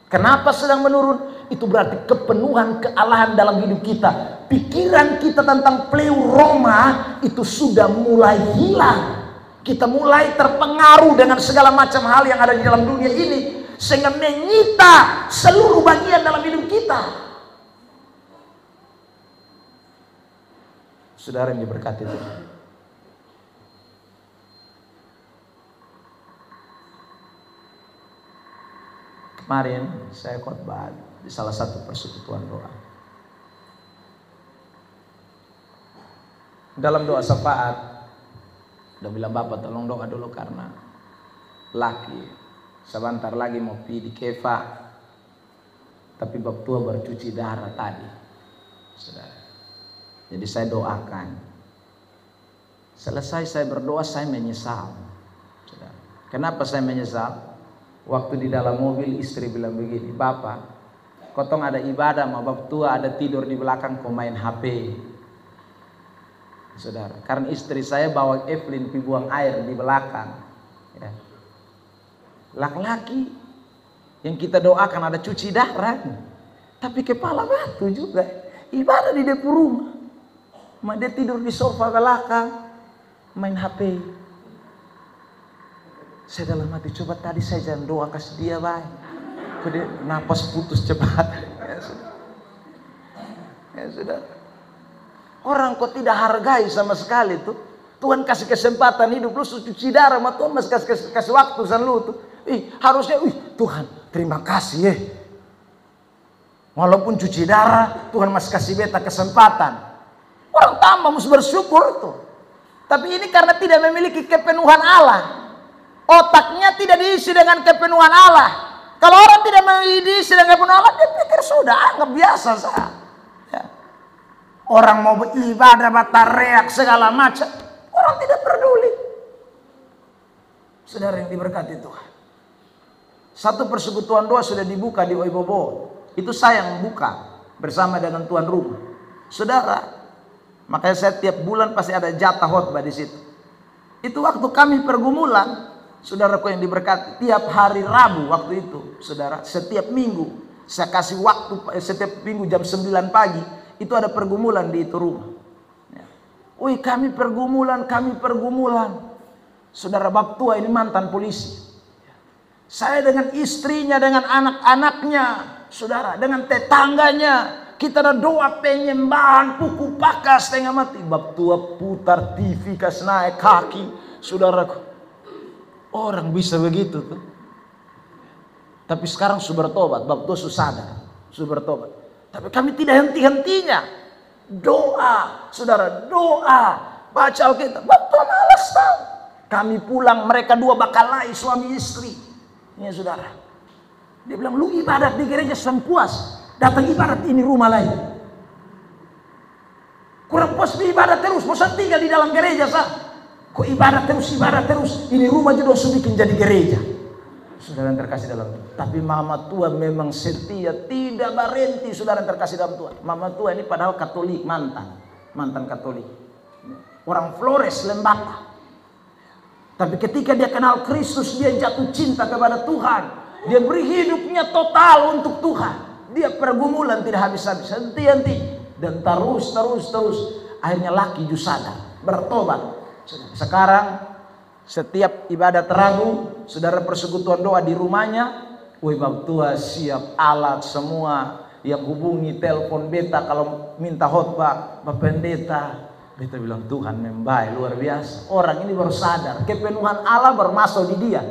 Kenapa sedang menurun? Itu berarti kepenuhan kealahan dalam hidup kita. Pikiran kita tentang pleuroma itu sudah mulai hilang. Kita mulai terpengaruh dengan segala macam hal yang ada di dalam dunia ini, sehingga menyita seluruh bagian dalam hidup kita. Saudara yang diberkati Tuhan, Kemarin saya khotbah di salah satu persekutuan doa. Dalam doa syafaat, udah bilang Bapak tolong doa dulu karena laki sebentar lagi mau pergi di kefa, tapi bab tua bercuci darah tadi, saudara. Jadi saya doakan. Selesai saya berdoa, saya menyesal, saudara. Kenapa saya menyesal? Waktu di dalam mobil istri bilang begini, Bapak, kotong ada ibadah, ma bab tua ada tidur di belakang, kau main HP, saudara. Karena istri saya bawa Evelyn pi buang air di belakang. Ya. Laki-laki yang kita doakan ada cuci darah, tapi kepala batu juga. Ibadah di depan rumah, ma dia tidur di sofa belakang, main HP. Saya dalam hati, coba tadi saya jangan doa kasih dia baik, kok dia napas putus cepat. Ya sudah. Ya sudah. Orang kok tidak hargai sama sekali tuh. Tuhan kasih kesempatan hidup lu cuci darah, ma Tuhan masih kasih waktu san lu tuh. Harusnya Tuhan terima kasih ya. Walaupun cuci darah, Tuhan masih kasih beta kesempatan. Orang tambah mesti bersyukur tuh. Tapi ini karena tidak memiliki kepenuhan Allah. Otaknya tidak diisi dengan kepenuhan Allah. Kalau orang tidak diisi dengan kepenuhan Allah, dia pikir sudah anggap biasa saja. Ya. Orang mau beribadah, batareak segala macam, orang tidak peduli. Saudara yang diberkati Tuhan, satu persekutuan doa sudah dibuka di Oibobo. Itu saya yang buka bersama dengan tuan rumah. Saudara, makanya saya tiap bulan pasti ada jatah khotbah di situ. Itu waktu kami pergumulan. Saudaraku yang diberkati, tiap hari Rabu waktu itu, saudara, setiap minggu saya kasih waktu, setiap minggu jam 9 pagi itu ada pergumulan di itu rumah. Ya. Kami pergumulan. Saudara bab tua ini mantan polisi. Saya dengan istrinya, dengan anak-anaknya, saudara, dengan tetangganya, kita ada doa penyembahan, puku pakas setengah mati. Bab tua putar TV kas naik kaki, saudaraku. Orang bisa begitu tuh. Tapi sekarang sudah bertobat, bab tua sadar, sudah bertobat. Tapi kami tidak henti-hentinya. Doa, saudara, doa, baca Alkitab. Bab tua malas tahu. Kami pulang, mereka dua bakalai suami istri. Ini saudara. Dia bilang, lu ibadat di gereja puas, datang ibadat ini rumah lain. Kurang puas di ibadat terus, bosan tinggal di dalam gereja sah. Kok ibadat terus, ini rumah juga sudah bikin jadi gereja. Saudara yang terkasih dalam Tuhan. Tapi mama tua memang setia, tidak berhenti. Saudara yang terkasih dalam Tuhan. Mama tua ini padahal Katolik, mantan Katolik. Orang Flores, Lembata. Tapi ketika dia kenal Kristus, dia jatuh cinta kepada Tuhan. Dia beri hidupnya total untuk Tuhan. Dia pergumulan tidak habis-habis, henti-henti. Dan terus. Akhirnya laki sadar, bertobat. Sekarang setiap ibadat Rabu, saudara persekutuan doa di rumahnya. Bab tua siap alat semua, yang hubungi telepon beta kalau minta khotbah, Bapak Pendeta. Beta bilang Tuhan membaik luar biasa. Orang ini baru sadar kepenuhan Allah bermasuk di dia.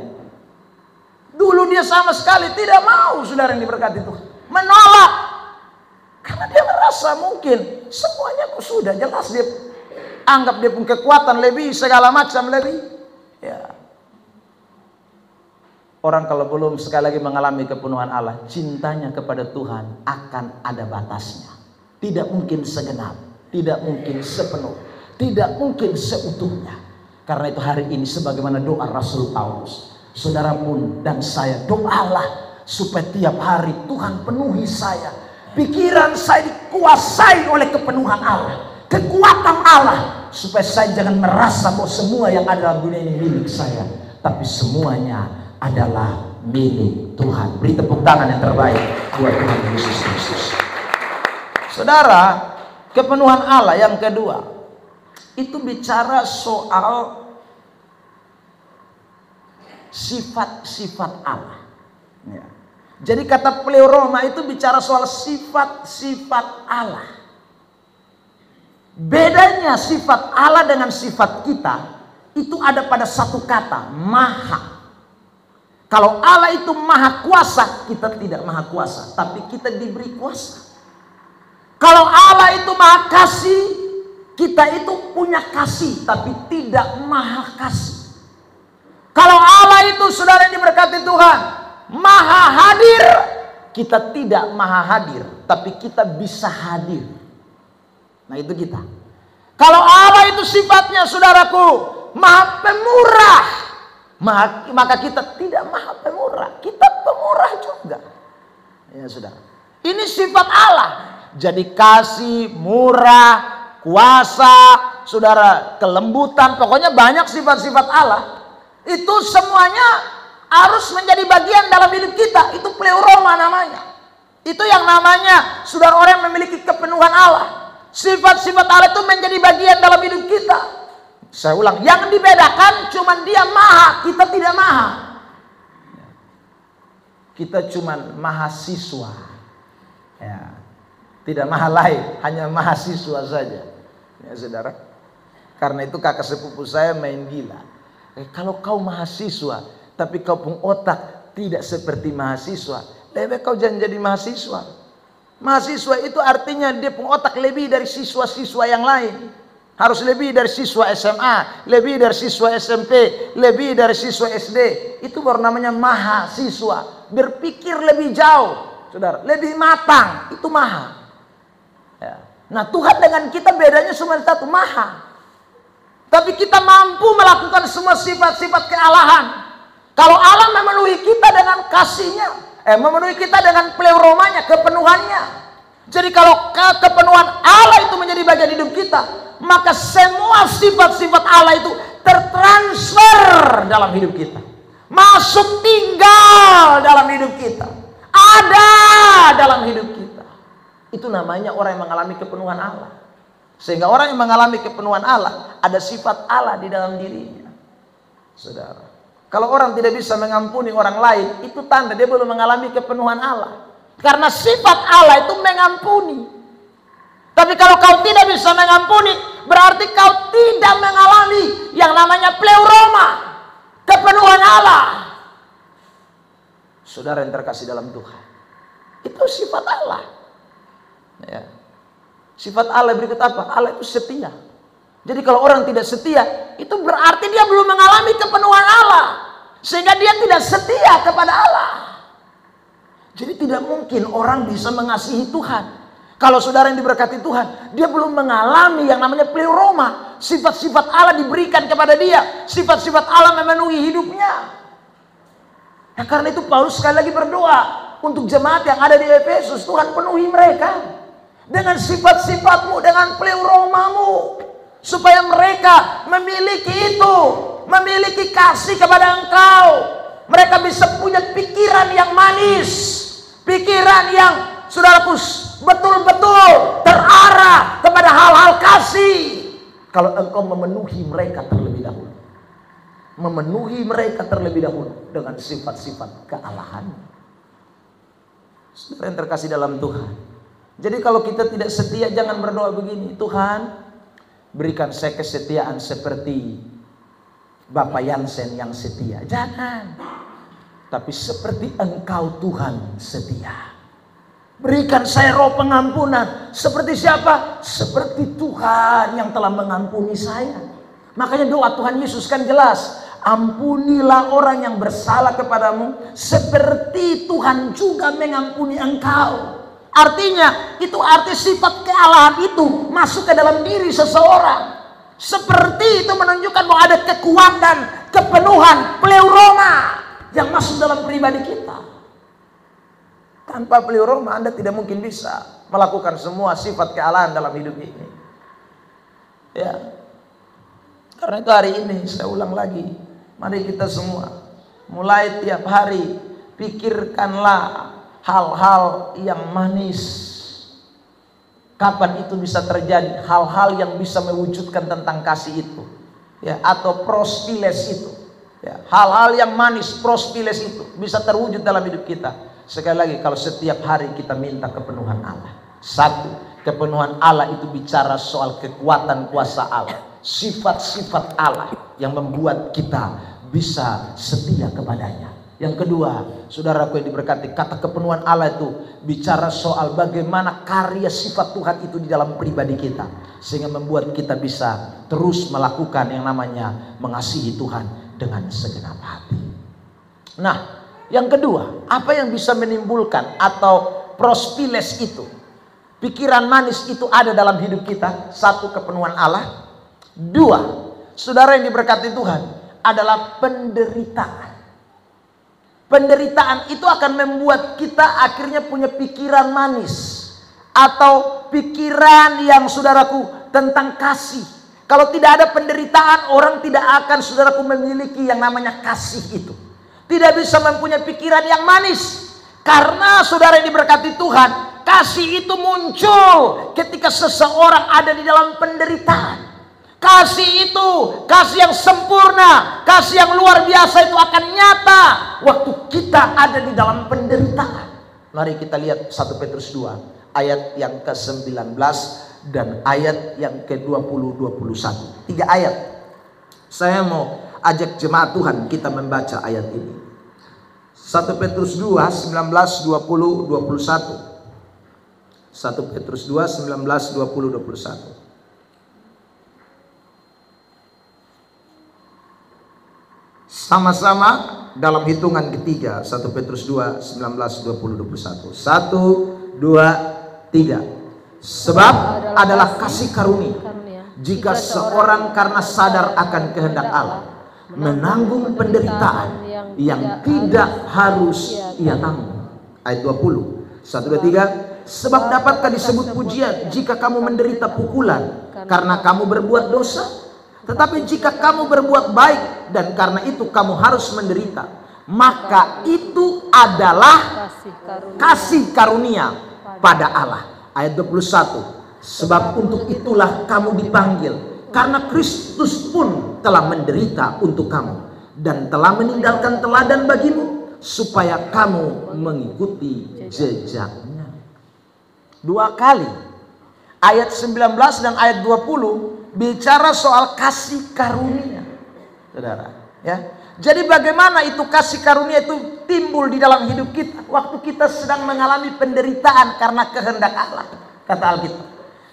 Dulu dia sama sekali tidak mau, saudara yang diberkati Tuhan, menolak. Karena dia merasa mungkin semuanya kok sudah jelas, dia anggap dia punya kekuatan lebih, segala macam lebih. Ya. Orang kalau belum sekali lagi mengalami kepenuhan Allah, cintanya kepada Tuhan akan ada batasnya. Tidak mungkin segenap, tidak mungkin sepenuh, tidak mungkin seutuhnya. Karena itu hari ini sebagaimana doa Rasul Paulus, saudara pun dan saya doalah supaya tiap hari Tuhan penuhi saya. Pikiran saya dikuasai oleh kepenuhan Allah, kekuatan Allah, supaya saya jangan merasa bahwa semua yang ada dalam dunia ini milik saya, tapi semuanya adalah milik Tuhan. Beri tepuk tangan yang terbaik buat Tuhan Yesus Kristus. Saudara, kepenuhan Allah yang kedua itu bicara soal sifat-sifat Allah. Ya. Jadi kata pleuroma itu bicara soal sifat-sifat Allah. Bedanya sifat Allah dengan sifat kita itu ada pada satu kata, maha. Kalau Allah itu maha kuasa, kita tidak maha kuasa, tapi kita diberi kuasa. Kalau Allah itu maha kasih, kita itu punya kasih, tapi tidak maha kasih. Kalau Allah itu, saudara yang diberkati Tuhan, maha hadir, kita tidak maha hadir, tapi kita bisa hadir. Nah itu kita. Kalau Allah itu sifatnya, saudaraku, maha pemurah, maka kita tidak maha pemurah, kita pemurah juga. Ya saudara, ini sifat Allah. Jadi kasih, murah, kuasa, saudara, kelembutan, pokoknya banyak sifat-sifat Allah. Itu semuanya harus menjadi bagian dalam hidup kita. Itu pleuroma namanya. Itu yang namanya, saudara, orang yang memiliki kepenuhan Allah. Sifat-sifat Allah itu menjadi bagian dalam hidup kita. Saya ulang, yang dibedakan cuma dia maha, kita tidak maha. Kita cuma mahasiswa. Ya. Tidak maha lain, hanya mahasiswa saja. Ya saudara. Karena itu kakak sepupu saya main gila. Kalau kau mahasiswa, tapi kau pun otak tidak seperti mahasiswa, lebih kau jangan jadi mahasiswa. Mahasiswa itu artinya dia pun otak lebih dari siswa-siswa yang lain. Harus lebih dari siswa SMA, lebih dari siswa SMP, lebih dari siswa SD. Itu baru namanya mahasiswa. Berpikir lebih jauh, saudara, lebih matang. Itu maha. Ya. Nah Tuhan dengan kita bedanya cuma satu, maha. Tapi kita mampu melakukan semua sifat-sifat kealahan. Kalau Allah memenuhi kita dengan kasihnya, memenuhi kita dengan pleuromanya, kepenuhannya. Jadi kalau kepenuhan Allah itu menjadi bagian hidup kita, maka semua sifat-sifat Allah itu tertransfer dalam hidup kita, masuk tinggal dalam hidup kita, ada dalam hidup kita. Itu namanya orang yang mengalami kepenuhan Allah. Sehingga orang yang mengalami kepenuhan Allah, ada sifat Allah di dalam dirinya. Saudara, kalau orang tidak bisa mengampuni orang lain, itu tanda dia belum mengalami kepenuhan Allah. Karena sifat Allah itu mengampuni. Tapi kalau kau tidak bisa mengampuni, berarti kau tidak mengalami yang namanya pleuroma, kepenuhan Allah. Saudara yang terkasih dalam Tuhan, itu sifat Allah. Ya. Sifat Allah berikut apa? Allah itu setia. Jadi kalau orang tidak setia, itu berarti dia belum mengalami kepenuhan Allah, sehingga dia tidak setia kepada Allah. Jadi tidak mungkin orang bisa mengasihi Tuhan kalau saudara yang diberkati Tuhan, dia belum mengalami yang namanya pleuroma. Sifat-sifat Allah diberikan kepada dia, sifat-sifat Allah memenuhi hidupnya. Nah karena itu Paulus sekali lagi berdoa untuk jemaat yang ada di Efesus, Tuhan penuhi mereka dengan sifat-sifatmu, dengan pleuromamu, supaya mereka memiliki itu, memiliki kasih kepada engkau. Mereka bisa punya pikiran yang manis, pikiran yang, saudaraku, betul-betul terarah kepada hal-hal kasih. Kalau engkau memenuhi mereka terlebih dahulu, memenuhi mereka terlebih dahulu dengan sifat-sifat kealahan. Saudara yang terkasih dalam Tuhan, jadi kalau kita tidak setia, jangan berdoa begini, Tuhan berikan saya kesetiaan seperti Bapak Yansen yang setia. Jangan. Tapi seperti Engkau Tuhan setia. Berikan saya roh pengampunan. Seperti siapa? Seperti Tuhan yang telah mengampuni saya. Makanya doa Tuhan Yesus kan jelas. Ampunilah orang yang bersalah kepadamu seperti Tuhan juga mengampuni engkau. Artinya itu arti sifat kealahan itu masuk ke dalam diri seseorang. Seperti itu menunjukkan bahwa ada kekuatan, kepenuhan, pleuroma yang masuk dalam pribadi kita. Tanpa pleuroma Anda tidak mungkin bisa melakukan semua sifat kealahan dalam hidup ini. Ya. Karena itu hari ini saya ulang lagi, mari kita semua mulai tiap hari pikirkanlah hal-hal yang manis. Kapan itu bisa terjadi? Hal-hal yang bisa mewujudkan tentang kasih itu, ya, atau prospiles itu, ya, hal-hal yang manis, prospiles itu bisa terwujud dalam hidup kita. Sekali lagi, kalau setiap hari kita minta kepenuhan Allah. Satu, kepenuhan Allah itu bicara soal kekuatan kuasa Allah, sifat-sifat Allah yang membuat kita bisa setia kepadanya. Yang kedua, saudaraku yang diberkati, kata kepenuhan Allah itu bicara soal bagaimana karya sifat Tuhan itu di dalam pribadi kita, sehingga membuat kita bisa terus melakukan yang namanya mengasihi Tuhan dengan segenap hati. Nah, yang kedua, apa yang bisa menimbulkan atau prospiles itu, pikiran manis itu ada dalam hidup kita? Satu, kepenuhan Allah. Dua, saudara yang diberkati Tuhan, adalah penderitaan. Penderitaan itu akan membuat kita akhirnya punya pikiran manis, atau pikiran yang, saudaraku, tentang kasih. Kalau tidak ada penderitaan, orang tidak akan, saudaraku, memiliki yang namanya kasih itu. Tidak bisa mempunyai pikiran yang manis. Karena saudara yang diberkati Tuhan, kasih itu muncul ketika seseorang ada di dalam penderitaan. Kasih itu, kasih yang sempurna, kasih yang luar biasa itu akan nyata waktu kita ada di dalam penderitaan. Mari kita lihat 1 Petrus 2 ayat yang ke-19 dan ayat yang ke-20-21. 3 ayat. Saya mau ajak jemaat Tuhan kita membaca ayat ini. 1 Petrus 2, 19, 20, 21. 1 Petrus 2, 19, 20, 21. Sama-sama dalam hitungan ketiga. 1 Petrus 2, 19, 20, 21. 1, 2, 3. Sebab adalah kasih karunia jika seorang karena sadar akan kehendak Allah menanggung penderitaan yang tidak harus ia tanggung. Ayat 20. 1, 2, 3. Sebab dapatkah disebut pujian jika kamu menderita pukulan karena kamu berbuat dosa? Tetapi jika kamu berbuat baik dan karena itu kamu harus menderita, maka itu adalah kasih karunia pada Allah. Ayat 21. Sebab untuk itulah kamu dipanggil, karena Kristus pun telah menderita untuk kamu dan telah meninggalkan teladan bagimu supaya kamu mengikuti jejaknya. 2 kali ayat 19 dan ayat 20 bicara soal kasih karunia, saudara, ya. Jadi bagaimana itu kasih karunia itu timbul di dalam hidup kita waktu kita sedang mengalami penderitaan karena kehendak Allah, kata Alkitab.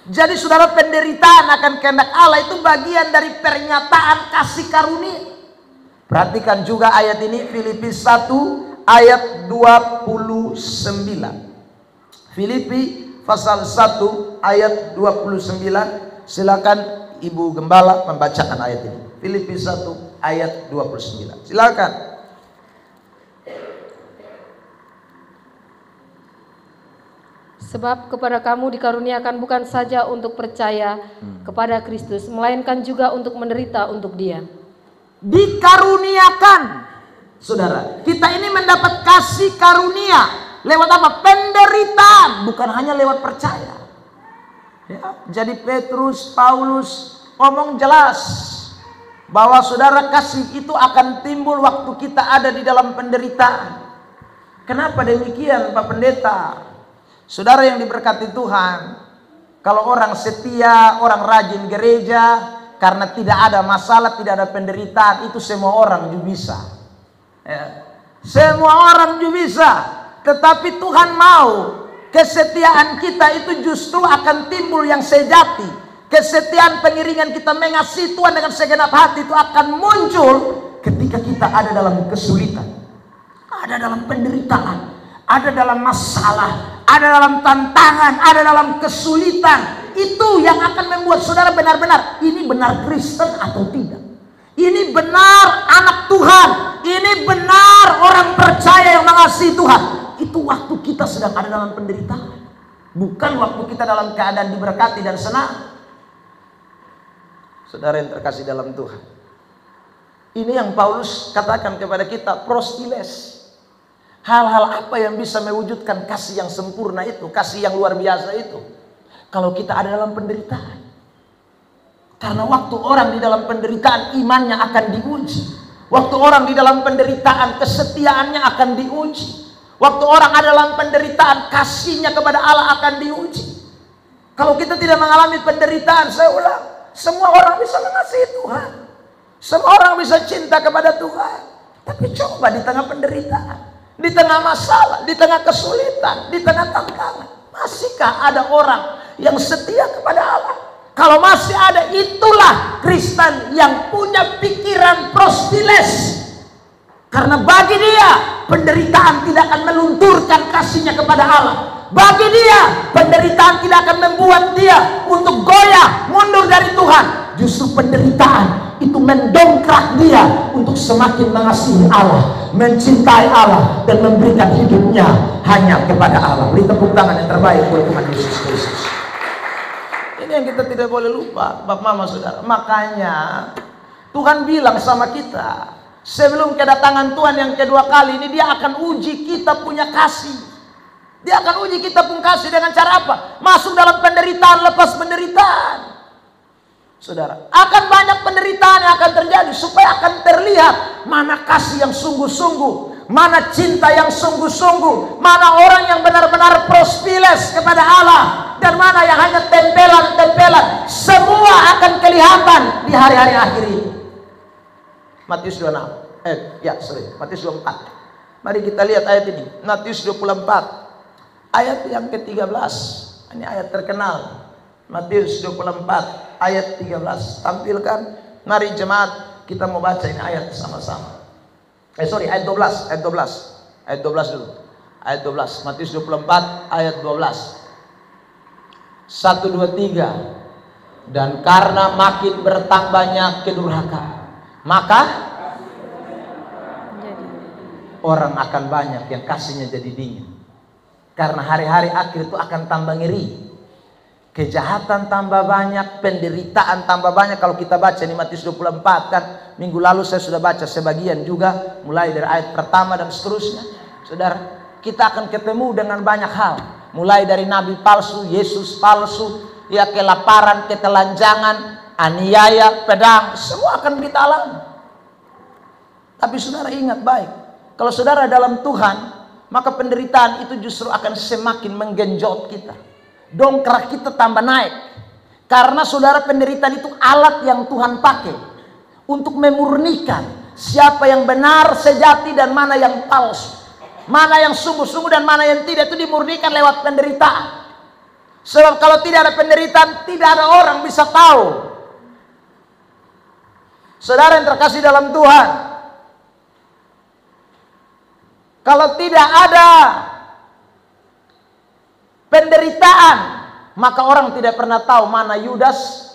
Jadi saudara, penderitaan akan kehendak Allah itu bagian dari pernyataan kasih karunia. Perhatikan juga ayat ini, Filipi 1 ayat 29. Filipi pasal 1 ayat 29. Silakan Ibu Gembala membacakan ayat ini. Filipi 1 ayat 29. Silakan. Sebab kepada kamu dikaruniakan bukan saja untuk percaya kepada Kristus, melainkan juga untuk menderita untuk Dia. Dikaruniakan, saudara. Kita ini mendapat kasih karunia lewat apa? Penderitaan, bukan hanya lewat percaya. Ya, jadi Petrus, Paulus ngomong jelas bahwa saudara, kasih itu akan timbul waktu kita ada di dalam penderitaan. Kenapa demikian, Pak Pendeta? Saudara yang diberkati Tuhan, kalau orang setia, orang rajin gereja, karena tidak ada masalah, tidak ada penderitaan, itu semua orang juga bisa. Ya. Semua orang juga bisa. Tetapi Tuhan mau kesetiaan kita itu justru akan timbul yang sejati. Kesetiaan pengiringan kita mengasihi Tuhan dengan segenap hati itu akan muncul ketika kita ada dalam kesulitan, ada dalam penderitaan, ada dalam masalah, ada dalam tantangan, ada dalam kesulitan. Itu yang akan membuat saudara benar-benar ini benar Kristen atau tidak. Ini benar anak Tuhan. Ini benar orang percaya yang mengasihi Tuhan. Itu waktu kita sedang ada dalam penderitaan, bukan waktu kita dalam keadaan diberkati dan senang. Saudara yang terkasih dalam Tuhan, ini yang Paulus katakan kepada kita, prostiles. Hal-hal apa yang bisa mewujudkan kasih yang sempurna itu, kasih yang luar biasa itu, kalau kita ada dalam penderitaan. Karena waktu orang di dalam penderitaan, imannya akan diuji. Waktu orang di dalam penderitaan, kesetiaannya akan diuji. Waktu orang ada dalam penderitaan, kasihnya kepada Allah akan diuji. Kalau kita tidak mengalami penderitaan, saya ulang, semua orang bisa mengasihi Tuhan, semua orang bisa cinta kepada Tuhan. Tapi coba di tengah penderitaan, di tengah masalah, di tengah kesulitan, di tengah tantangan, masihkah ada orang yang setia kepada Allah? Kalau masih ada, itulah Kristen yang punya pikiran prostiles. Karena bagi dia penderitaan tidak akan melunturkan kasihnya kepada Allah. Bagi dia penderitaan tidak akan membuat dia untuk goyah mundur dari Tuhan. Justru penderitaan itu mendongkrak dia untuk semakin mengasihi Allah, mencintai Allah, dan memberikan hidupnya hanya kepada Allah. Beri tepuk tangan yang terbaik buat Tuhan Yesus Kristus. Ini yang kita tidak boleh lupa, Bapak Mama Saudara. Makanya Tuhan bilang sama kita, sebelum kedatangan Tuhan yang kedua kali ini, Dia akan uji kita punya kasih. Dia akan uji kita pun kasih dengan cara apa? Masuk dalam penderitaan, lepas penderitaan. Saudara, akan banyak penderitaan yang akan terjadi supaya akan terlihat mana kasih yang sungguh-sungguh, mana cinta yang sungguh-sungguh, mana orang yang benar-benar prostiles kepada Allah, dan mana yang hanya tempelan-tempelan. Semua akan kelihatan di hari-hari akhir ini. Matius 26. Matius 24. Mari kita lihat ayat ini. Matius 24. Ayat yang ke-13. Ini ayat terkenal. Matius 24 ayat 13. Tampilkan. Mari jemaat, kita mau baca ini ayat sama-sama. Ayat 12. Ayat 12 dulu. Ayat 12. Matius 24 ayat 12. 1, 2, 3. Dan karena makin bertambahnya kedurhakaan, maka orang akan banyak yang kasihnya jadi dingin. Karena hari-hari akhir itu akan tambah ngeri. Kejahatan tambah banyak, penderitaan tambah banyak. Kalau kita baca di Matius 24 kan, minggu lalu saya sudah baca sebagian juga, mulai dari ayat pertama dan seterusnya. Saudara, kita akan ketemu dengan banyak hal. Mulai dari nabi palsu, Yesus palsu, ya, kelaparan, ketelanjangan, aniaya, pedang, semua akan kita alami. Tapi saudara ingat baik, kalau saudara dalam Tuhan, maka penderitaan itu justru akan semakin menggenjot kita. Dongkrak kita tambah naik. Karena saudara, penderitaan itu alat yang Tuhan pakai untuk memurnikan siapa yang benar, sejati, dan mana yang palsu. Mana yang sungguh-sungguh dan mana yang tidak, itu dimurnikan lewat penderitaan. Sebab kalau tidak ada penderitaan, tidak ada orang bisa tahu. Saudara yang terkasih dalam Tuhan, kalau tidak ada penderitaan, maka orang tidak pernah tahu mana Yudas,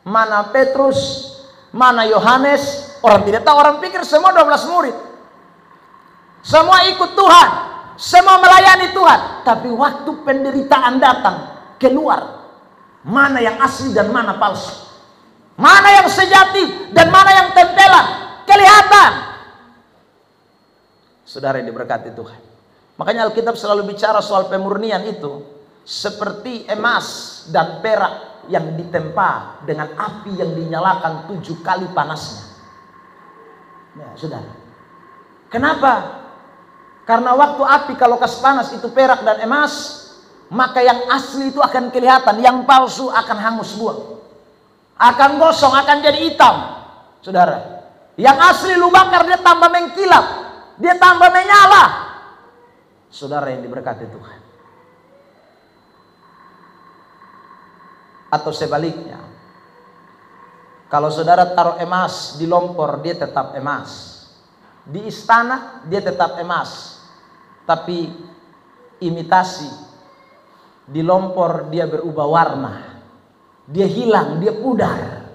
mana Petrus, mana Yohanes. Orang tidak tahu, orang pikir semua 12 murid. Semua ikut Tuhan, semua melayani Tuhan. Tapi waktu penderitaan datang, keluar mana yang asli dan mana palsu, mana yang sejati dan mana yang tempelan, kelihatan. Saudara yang diberkati Tuhan. Makanya Alkitab selalu bicara soal pemurnian itu seperti emas dan perak yang ditempa dengan api yang dinyalakan 7 kali panasnya. Ya, saudara. Kenapa? Karena waktu api kalau kasih panas itu perak dan emas, maka yang asli itu akan kelihatan, yang palsu akan hangus buang, akan gosong, akan jadi hitam. Saudara, yang asli lu bakar, dia tambah mengkilap, dia tambah menyala. Saudara yang diberkati Tuhan. Atau sebaliknya, kalau saudara taruh emas di lompor, dia tetap emas. Di istana dia tetap emas, tapi imitasi. Di lompor dia berubah warna, dia hilang, dia pudar.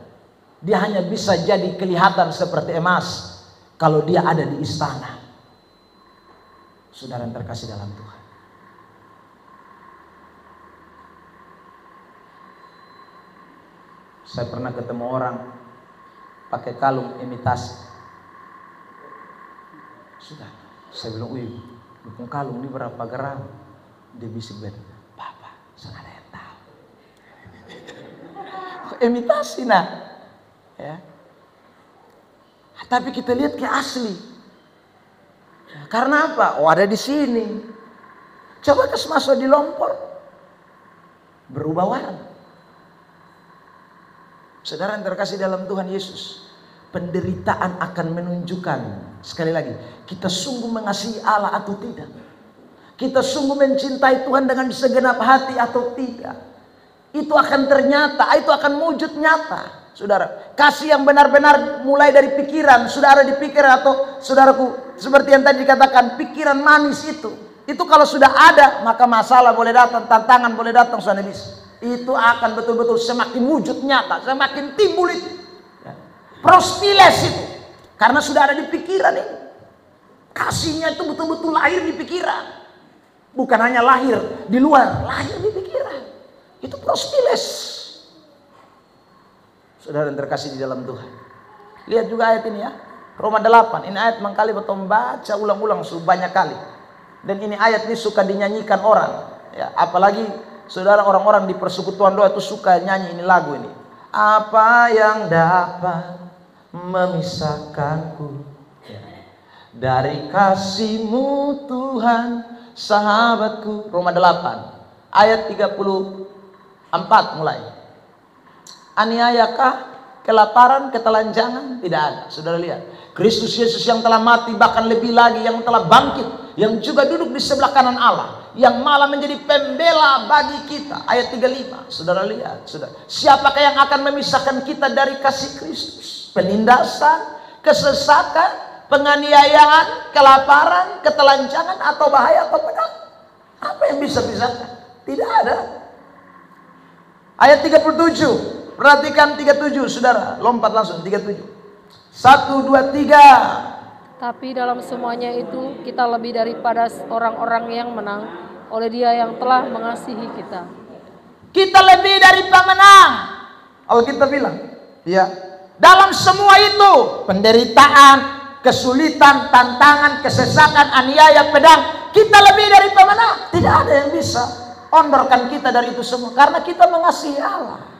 Dia hanya bisa jadi kelihatan seperti emas kalau dia ada di istana. Saudara yang terkasih dalam Tuhan, saya pernah ketemu orang pakai kalung imitasi. Sudah, saya bilang, wih, kalung ini berapa gram? Dia bisik, Bapak, saya ada yang tahu. Imitasi nah, ya. Tapi kita lihat kayak asli. Karena apa? Oh, ada di sini. Coba masuk di lompor, berubah warna. Saudara yang terkasih dalam Tuhan Yesus, Penderitaan akan menunjukkan, sekali lagi, kita sungguh mengasihi Allah atau tidak. Kita sungguh mencintai Tuhan dengan segenap hati atau tidak. Itu akan ternyata, itu akan wujud nyata. Saudara, kasih yang benar-benar mulai dari pikiran. Saudara dipikir atau saudaraku, seperti yang tadi dikatakan, pikiran manis itu kalau sudah ada, maka masalah boleh datang, tantangan boleh datang, saudara bisa. Itu akan betul-betul semakin wujud nyata, semakin timbul itu. Prospiles itu, karena sudah ada di pikiran ini. Kasihnya itu betul-betul lahir di pikiran, bukan hanya lahir di luar, lahir di pikiran. Itu prospiles. Saudara yang terkasih di dalam Tuhan, lihat juga ayat ini ya, Roma 8. Ini ayat mangkali betul baca ulang-ulang banyak kali. Dan ini ayat ini suka dinyanyikan orang ya, apalagi saudara orang-orang di persekutuan doa itu suka nyanyi ini lagu ini. Apa yang dapat memisahkanku dari kasih-Mu Tuhan sahabatku. Roma 8 ayat 34 mulai. Aniayakah, kelaparan, ketelanjangan? Tidak ada. Saudara lihat, Kristus Yesus yang telah mati, bahkan lebih lagi yang telah bangkit, yang juga duduk di sebelah kanan Allah, yang malah menjadi pembela bagi kita. Ayat 35. Saudara lihat, saudara, siapakah yang akan memisahkan kita dari kasih Kristus? Penindasan, kesesatan, penganiayaan, kelaparan, ketelanjangan, atau bahaya, atau pedang? Apa yang bisa pisahkan? Tidak ada. Ayat 37. Perhatikan 37, saudara. Lompat langsung 37. 1, 2, 3. Tapi dalam semuanya itu kita lebih daripada orang-orang yang menang oleh Dia yang telah mengasihi kita. Kita lebih dari pemenang. Alkitab bilang, ya. Dalam semua itu, penderitaan, kesulitan, tantangan, kesesakan, aniaya, pedang, kita lebih dari pemenang. Tidak ada yang bisa ondorkan kita dari itu semua, karena kita mengasihi Allah.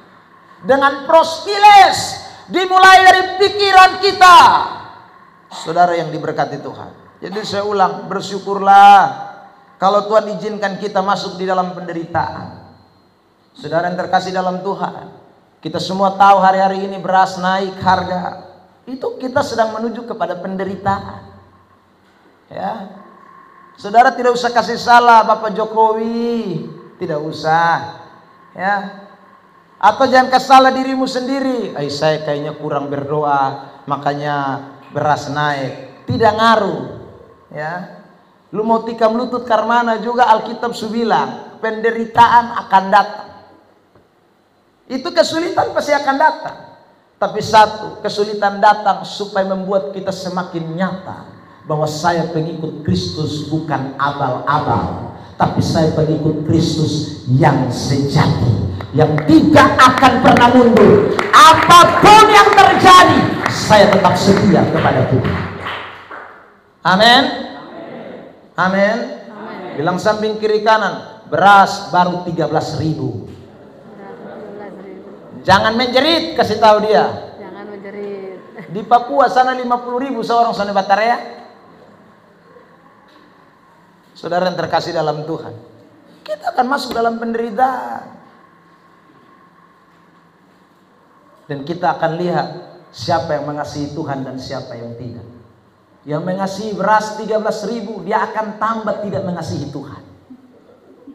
Dengan prospiles, dimulai dari pikiran kita. Saudara yang diberkati Tuhan. Jadi saya ulang, bersyukurlah kalau Tuhan izinkan kita masuk di dalam penderitaan. Saudara yang terkasih dalam Tuhan, kita semua tahu hari-hari ini beras naik harga. Itu kita sedang menuju kepada penderitaan. Ya. Saudara tidak usah kasih salah Bapak Jokowi, tidak usah. Ya. Atau jangan kesalah dirimu sendiri. Saya kayaknya kurang berdoa, makanya beras naik. Tidak ngaruh. Ya. Lu mau tikam lutut karmana juga Alkitab bilang, penderitaan akan datang. Itu kesulitan pasti akan datang. Tapi satu, kesulitan datang supaya membuat kita semakin nyata bahwa saya pengikut Kristus bukan abal-abal, tapi saya pengikut Kristus yang sejati, yang tidak akan pernah mundur. Apapun yang terjadi, saya tetap setia kepada Tuhan. Amin. Amin. Bilang samping kiri kanan, beras baru 13.000. Jangan menjerit, kasih tahu dia. Jangan menjerit. Di Papua sana 50.000 seorang sana Batarea. Saudara yang terkasih dalam Tuhan, kita akan masuk dalam penderitaan. Dan kita akan lihat siapa yang mengasihi Tuhan dan siapa yang tidak. Yang mengasihi beras 13.000, dia akan tambah tidak mengasihi Tuhan.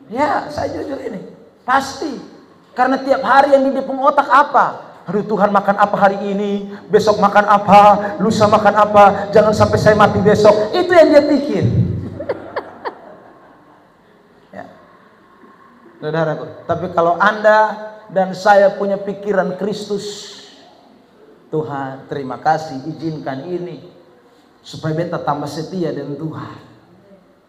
Ya, saya jujur ini. Pasti. Karena tiap hari yang di depan otak apa? Aduh, Tuhan makan apa hari ini? Besok makan apa? Lusa makan apa? Jangan sampai saya mati besok. Itu yang dia pikir. Ya. Saudaraku, tapi kalau Anda dan saya punya pikiran Kristus, Tuhan terima kasih izinkan ini supaya beta tambah setia dengan Tuhan.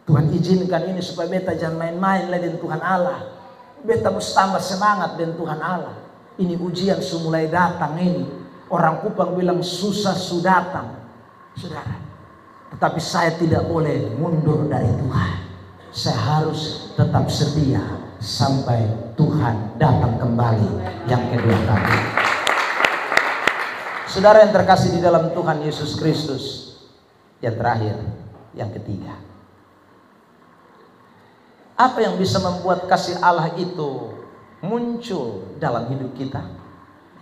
Tuhan izinkan ini supaya beta jangan main-main lagi dengan Tuhan Allah. Beta mesti tambah semangat dengan Tuhan Allah. Ini ujian mulai datang ini. Orang Kupang bilang susah sudah datang, saudara. Tetapi saya tidak boleh mundur dari Tuhan. Saya harus tetap setia sampai Tuhan datang kembali yang kedua kali. Saudara yang terkasih di dalam Tuhan Yesus Kristus, yang terakhir, yang ketiga. Apa yang bisa membuat kasih Allah itu muncul dalam hidup kita?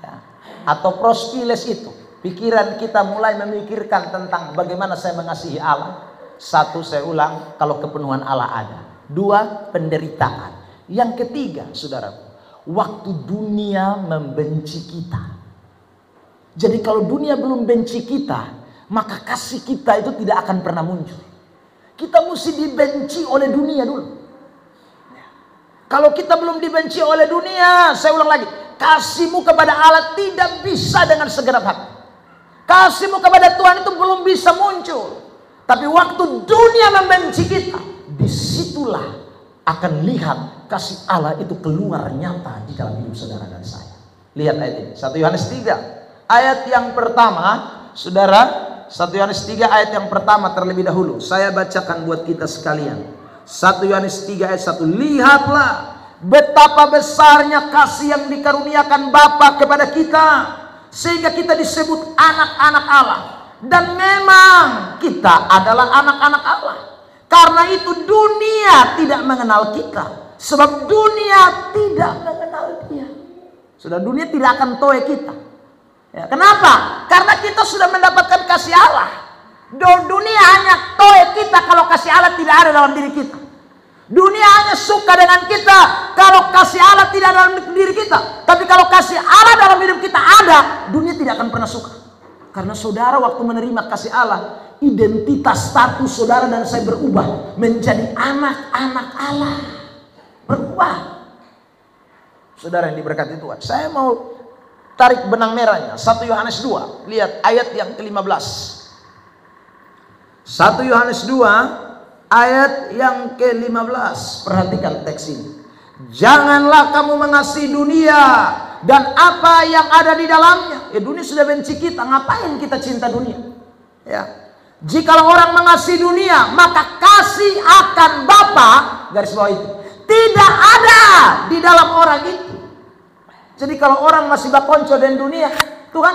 Ya. Atau prospiles itu. Pikiran kita mulai memikirkan tentang bagaimana saya mengasihi Allah. Satu, saya ulang, kalau kepenuhan Allah ada. Dua, penderitaan. Yang ketiga, saudaraku, waktu dunia membenci kita. Jadi kalau dunia belum benci kita, maka kasih kita itu tidak akan pernah muncul. Kita mesti dibenci oleh dunia dulu. Kalau kita belum dibenci oleh dunia, saya ulang lagi, kasihmu kepada Allah tidak bisa dengan segenap hati. Kasihmu kepada Tuhan itu belum bisa muncul. Tapi waktu dunia membenci kita, disitulah akan lihat kasih Allah itu keluar nyata di dalam hidup saudara dan saya. Lihat ayat ini, 1 Yohanes 3 ayat yang pertama, saudara. 1 Yohanes 3 ayat yang pertama terlebih dahulu. Saya bacakan buat kita sekalian. 1 Yohanes 3 ayat 1. Lihatlah betapa besarnya kasih yang dikaruniakan Bapa kepada kita, sehingga kita disebut anak-anak Allah. Dan memang kita adalah anak-anak Allah. Karena itu dunia tidak mengenal kita, sebab dunia tidak mengenal Dia. Sudah, dunia tidak akan toe kita. Ya, kenapa? Karena kita sudah mendapatkan kasih Allah. Dunia hanya toe kita kalau kasih Allah tidak ada dalam diri kita. Dunia hanya suka dengan kita kalau kasih Allah tidak ada dalam diri kita. Tapi kalau kasih Allah dalam hidup kita ada, dunia tidak akan pernah suka. Karena saudara waktu menerima kasih Allah, identitas status saudara dan saya berubah menjadi anak-anak Allah. Berubah. Saudara yang diberkati Tuhan, saya mau tarik benang merahnya. 1 Yohanes 2, lihat ayat yang ke-15. 1 Yohanes 2 ayat yang ke-15. Perhatikan teks ini. Janganlah kamu mengasihi dunia dan apa yang ada di dalamnya. Dunia sudah benci kita, ngapain kita cinta dunia? Ya. Jikalau orang mengasihi dunia, maka kasih akan Bapa, garis bawah itu, tidak ada di dalam orang itu. Jadi kalau orang masih bakonco dengan dunia, Tuhan,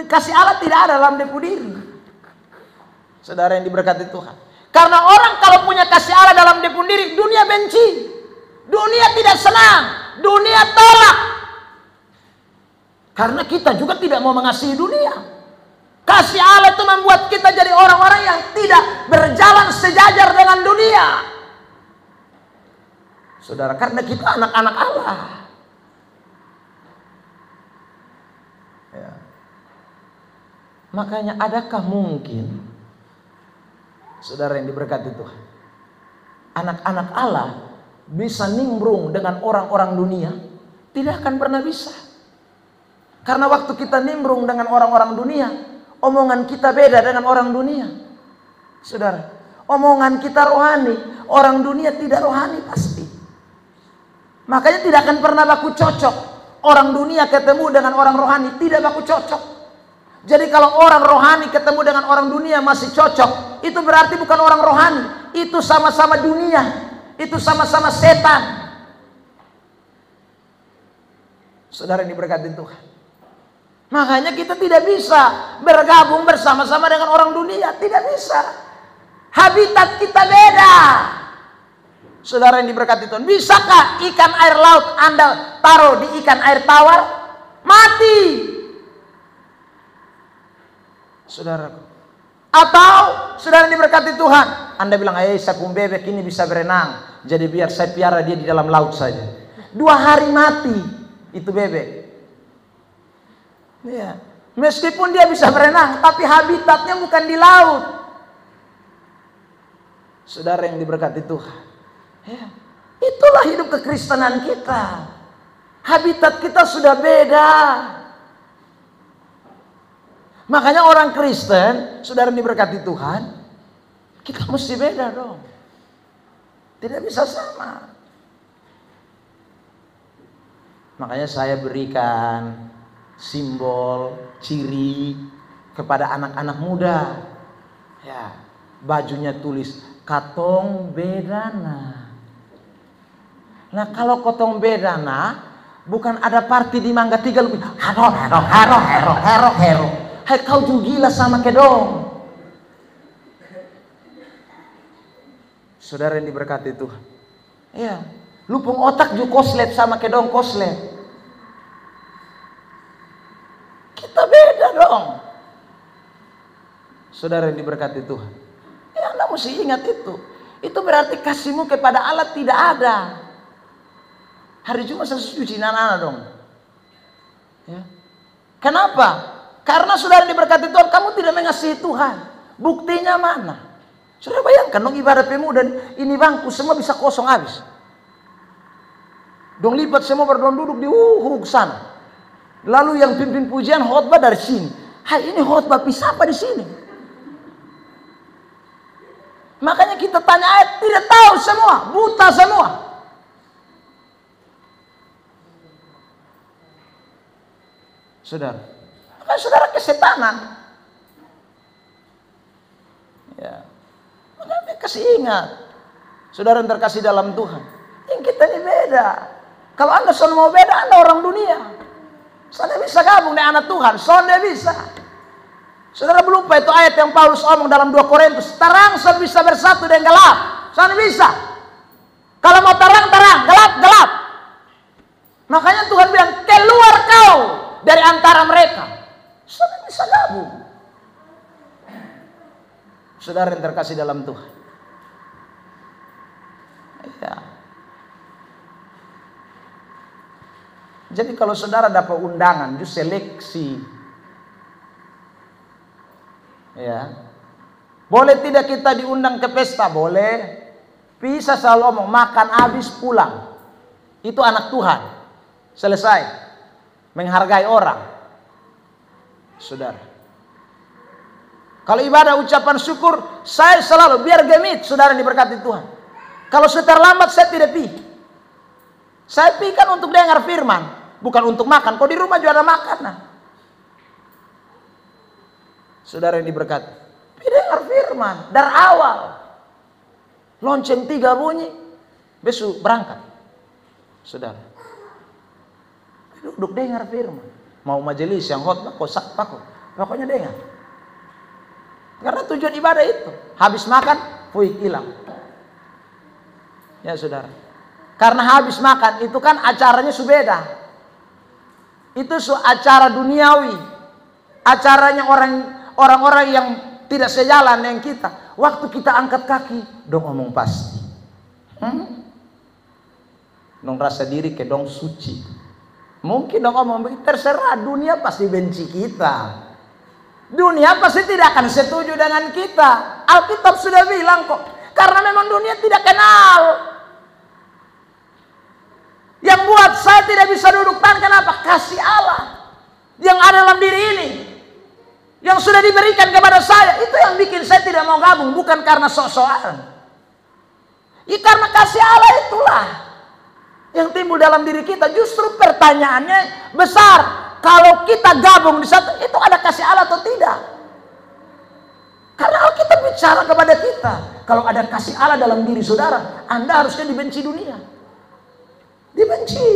kasih Allah tidak ada dalam diri. Saudara yang diberkati Tuhan. Karena orang kalau punya kasih Allah dalam diri, dunia benci. Dunia tidak senang, dunia tolak. Karena kita juga tidak mau mengasihi dunia. Kasih Allah itu membuat kita jadi orang-orang yang tidak berjalan sejajar dengan dunia. Saudara, karena kita anak-anak Allah. Ya. Makanya adakah mungkin, saudara yang diberkati Tuhan, anak-anak Allah bisa nimbrung dengan orang-orang dunia? Tidak akan pernah bisa. Karena waktu kita nimbrung dengan orang-orang dunia, omongan kita beda dengan orang dunia. Saudara, omongan kita rohani, orang dunia tidak rohani pasti. Makanya tidak akan pernah baku cocok. Orang dunia ketemu dengan orang rohani tidak baku cocok. Jadi kalau orang rohani ketemu dengan orang dunia masih cocok, itu berarti bukan orang rohani. Itu sama-sama dunia. Itu sama-sama setan. Saudara yang diberkati Tuhan. Makanya kita tidak bisa bergabung bersama-sama dengan orang dunia. Tidak bisa. Habitat kita beda. Saudara yang diberkati Tuhan. Bisakah ikan air laut Anda taruh di ikan air tawar? Mati. Saudaraku. Atau saudara yang diberkati Tuhan, Anda bilang, sapung bebek ini bisa berenang, jadi biar saya piara dia di dalam laut saja. 2 hari mati itu bebek. Ya. Meskipun dia bisa berenang, tapi habitatnya bukan di laut. Saudara yang diberkati Tuhan. Ya. Itulah hidup kekristenan kita. Habitat kita sudah beda. Makanya orang Kristen, saudara yang diberkati Tuhan, kita mesti beda dong. Tidak bisa sama. Makanya saya berikan simbol, ciri kepada anak-anak muda. Ya, bajunya tulis katong bedana. Nah, kalau katong bedana, bukan ada party di Mangga 3 lebih. Hero. Hai, kau juga gila sama kedong. Saudara yang diberkati Tuhan. Ya, lupung otak juga koslet sama kedong koslet. Kita beda dong. Saudara yang diberkati Tuhan. Ya, Anda mesti ingat itu. Itu berarti kasihmu kepada Allah tidak ada. Hari Jumat saya suci anak-anak dong. Ya. Kenapa? Karena saudara yang diberkati Tuhan, kamu tidak mengasihi Tuhan. Buktinya mana? Saudara bayangkan dong ibadah pemuda ini bangku semua bisa kosong habis. Dong lipat semua berdong duduk di sana. Lalu yang pimpin pujian khotbah dari sini. Hai, ini khotbah siapa di sini? Makanya kita tanya ayat, tidak tahu semua, buta semua. Saudara, makanya saudara kesetanan. Ya, makanya kasih ingat, saudara yang terkasih dalam Tuhan. Yang kita ini beda. Kalau Anda soal mau beda, Anda orang dunia. Soalnya bisa gabung dengan anak Tuhan, soalnya bisa. Saudara belum lupa itu ayat yang Paulus omong dalam 2 Korintus. Terang bisa bersatu dengan gelap. Soalnya bisa. Kalau mau terang, terang. Gelap, gelap. Makanya Tuhan bilang, keluar kau dari antara mereka. Soalnya bisa gabung. Saudara yang terkasih dalam Tuhan. Ya. Jadi kalau saudara dapat undangan, justru seleksi. Ya, boleh tidak kita diundang ke pesta? Boleh. Bisa selalu omong makan habis pulang. Itu anak Tuhan. Selesai. Menghargai orang. Saudara. Kalau ibadah ucapan syukur, saya selalu biar gemit, saudara diberkati Tuhan. Kalau sudah terlambat saya tidak pi. Saya pi kan untuk dengar firman, bukan untuk makan. Kalau di rumah juga ada makanan. Saudara yang diberkati, dengar firman dari awal. Lonceng 3 bunyi, besok berangkat. Saudara, duduk dengar firman. Mau majelis yang khotbah, kosak pakok, pokoknya dengar. Karena tujuan ibadah itu. Habis makan, fuik hilang. Ya saudara, karena habis makan itu kan acaranya subeda. Itu acara duniawi, acaranya orang-orang yang tidak sejalan dengan kita. Waktu kita angkat kaki, dong ngomong pasti. Dong rasa diri ke dong suci. Mungkin dong ngomong begitu, terserah, dunia pasti benci kita. Dunia pasti tidak akan setuju dengan kita. Alkitab sudah bilang kok. Karena memang dunia tidak kenal. Yang buat saya tidak bisa duduk tahan, kenapa? Kasih Allah yang ada dalam diri ini, yang sudah diberikan kepada saya, itu yang bikin saya tidak mau gabung, bukan karena sok-sokan. Ya karena kasih Allah itulah yang timbul dalam diri kita. Justru pertanyaannya besar, kalau kita gabung di satu, itu ada kasih Allah atau tidak? Karena Alkitab bicara kepada kita, kalau ada kasih Allah dalam diri saudara, Anda harusnya dibenci dunia. Dibenci.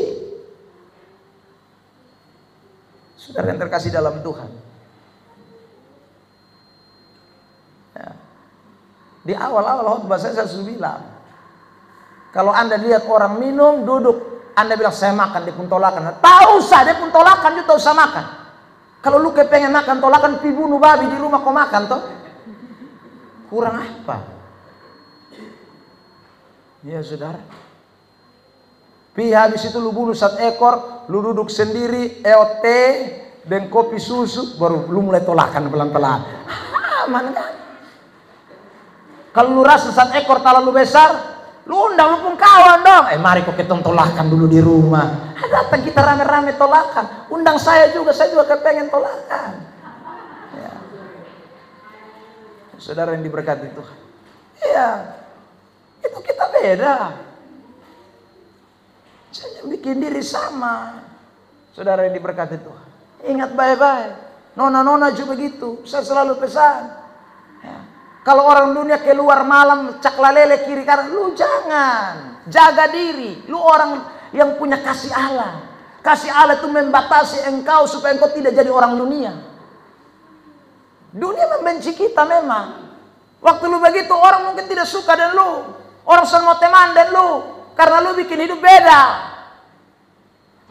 Saudara yang terkasih dalam Tuhan. Ya. Di awal-awal khotbah saya sudah bilang, kalau Anda lihat orang minum, duduk, Anda bilang saya makan, dia pun tolakan. Tahu usah, dia pun tolakan, dia tahu usah makan. Kalau lu kepengen makan tolakan, pi bunuh babi di rumah kau makan toh. Kurang apa? Ya saudara. Pi habis itu lu bunuh 1 ekor, lu duduk sendiri, EOT, dan kopi susu, baru lu mulai tolakan pelan-pelan. Aman kan? Kalau lu rasa 1 ekor terlalu besar, lu undang lu pun kawan dong. Mari kok kita tolakan dulu di rumah. Datang kita rame-rame tolakan. Undang saya juga kepengen tolakan. Ya. Saudara yang diberkati Tuhan. Iya, itu kita beda. Saya bikin diri sama. Saudara yang diberkati Tuhan. Ingat baik-baik. Nona-nona juga begitu. Saya selalu pesan. Ya. Kalau orang dunia keluar malam caklalele kiri kanan, lu jangan. Jaga diri. Lu orang yang punya kasih Allah. Kasih Allah itu membatasi engkau supaya engkau tidak jadi orang dunia. Dunia membenci kita memang. Waktu lu begitu orang mungkin tidak suka dengan lu. Orang semua teman dengan lu. Karena lu bikin hidup beda.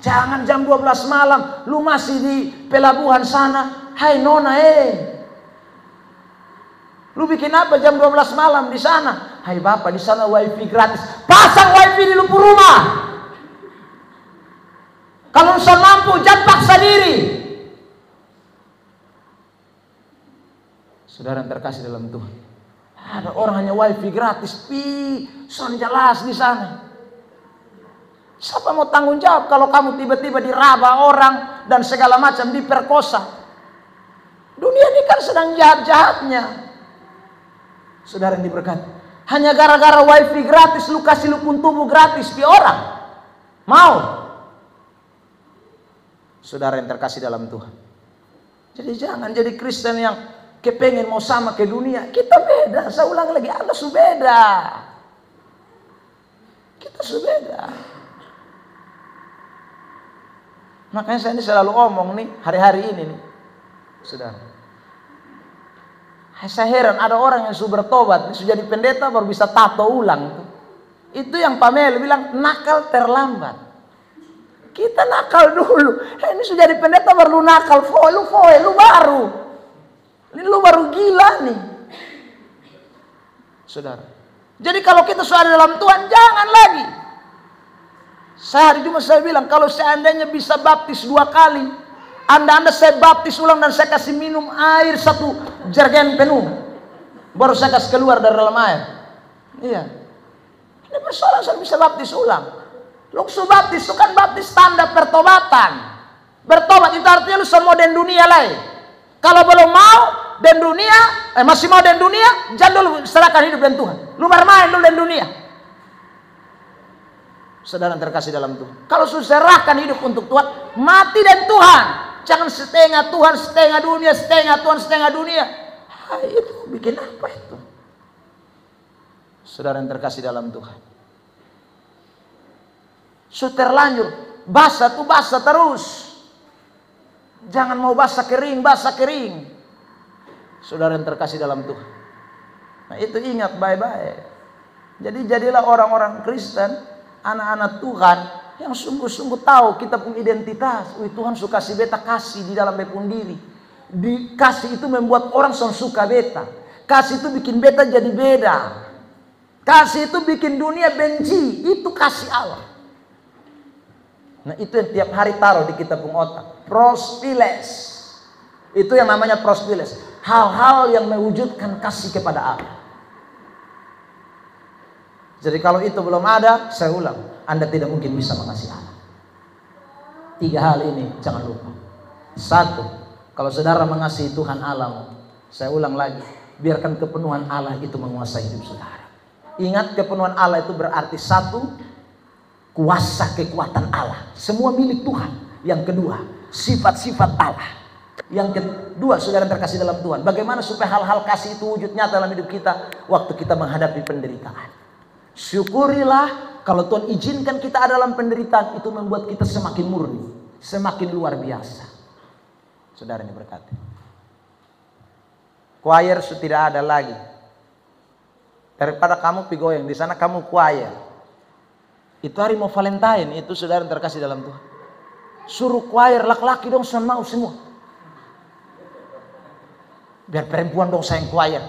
Jangan jam 12 malam lu masih di pelabuhan sana. Hai nona Lu bikin apa jam 12 malam di sana? Hai Bapak, di sana wifi gratis. Pasang wifi di lumpur rumah. Kalau usah mampu, jangan paksa diri. Saudara yang terkasih dalam Tuhan, ada orang hanya wifi gratis, son jelas di sana. Siapa mau tanggung jawab kalau kamu tiba-tiba diraba orang dan segala macam, diperkosa? Dunia ini kan sedang jahat-jahatnya. Saudara yang diberkati, hanya gara-gara wifi gratis lu kasih lu pun tubuh gratis di orang. Mau? Saudara yang terkasih dalam Tuhan. Jadi jangan jadi Kristen yang kepengen mau sama ke dunia. Kita beda. Saya ulang lagi, Anda sudah beda. Kita sudah beda. Makanya saya ini selalu omong nih hari-hari ini nih, saudara. Saya heran ada orang yang sudah bertobat, sudah jadi pendeta baru bisa tato ulang. Itu yang Pamela bilang nakal terlambat. Kita nakal dulu. Ini sudah jadi pendeta baru nakal. Lu baru. Ini lu baru gila nih. Saudara. Jadi kalau kita sudah ada dalam Tuhan, jangan lagi. Sehari cuma saya bilang, kalau seandainya bisa baptis 2 kali, Anda saya baptis ulang dan saya kasih minum air 1 jergen penuh, baru saya kasih keluar dari dalam air. Iya. Ini persoalan saya bisa baptis ulang. Lu baptis itu kan baptis tanda pertobatan. Bertobat itu artinya lu semua den dunia lain. Kalau belum mau den dunia, masih mau den dunia, jangan dulu serahkan hidup den Tuhan. Lu bermain dulu den dunia. Saudara terkasih dalam Tuhan, kalau sudah serahkan hidup untuk Tuhan, mati den Tuhan. Jangan setengah Tuhan, setengah dunia, setengah Tuhan, setengah dunia. Itu bikin apa itu? Saudara yang terkasih dalam Tuhan, sudah terlanjur basah tuh basah terus. Jangan mau basah kering, basah kering. Saudara yang terkasih dalam Tuhan, nah itu ingat baik-baik. Jadi jadilah orang-orang Kristen, anak-anak Tuhan yang sungguh-sungguh tahu kita punya identitas. Tuhan suka kasih beta, kasih di dalam beta pun diri. Kasih itu membuat orang suka beta. Kasih itu bikin beta jadi beda. Kasih itu bikin dunia benci. Itu kasih Allah. Nah itu yang tiap hari taruh di kita pun otak. Prospiles. Itu yang namanya prospiles. Hal-hal yang mewujudkan kasih kepada Allah. Jadi kalau itu belum ada, saya ulang, Anda tidak mungkin bisa mengasihi Allah. 3 hal ini jangan lupa. 1, kalau saudara mengasihi Tuhan Allah, saya ulang lagi, biarkan kepenuhan Allah itu menguasai hidup saudara. Ingat, kepenuhan Allah itu berarti 1, kuasa kekuatan Allah, semua milik Tuhan. Yang kedua, sifat-sifat Allah. Yang kedua, saudara terkasih dalam Tuhan, bagaimana supaya hal-hal kasih itu wujud nyata dalam hidup kita waktu kita menghadapi penderitaan. Syukurilah kalau Tuhan izinkan kita ada dalam penderitaan, itu membuat kita semakin murni, semakin luar biasa. Saudara ini berkati. Choir sudah tidak ada lagi. Daripada kamu pigoyang di sana, kamu choir. Itu hari mau Valentine, itu saudara terkasih dalam Tuhan. Suruh choir laki-laki dong, semua mau semua. Biar perempuan dong sayang choir.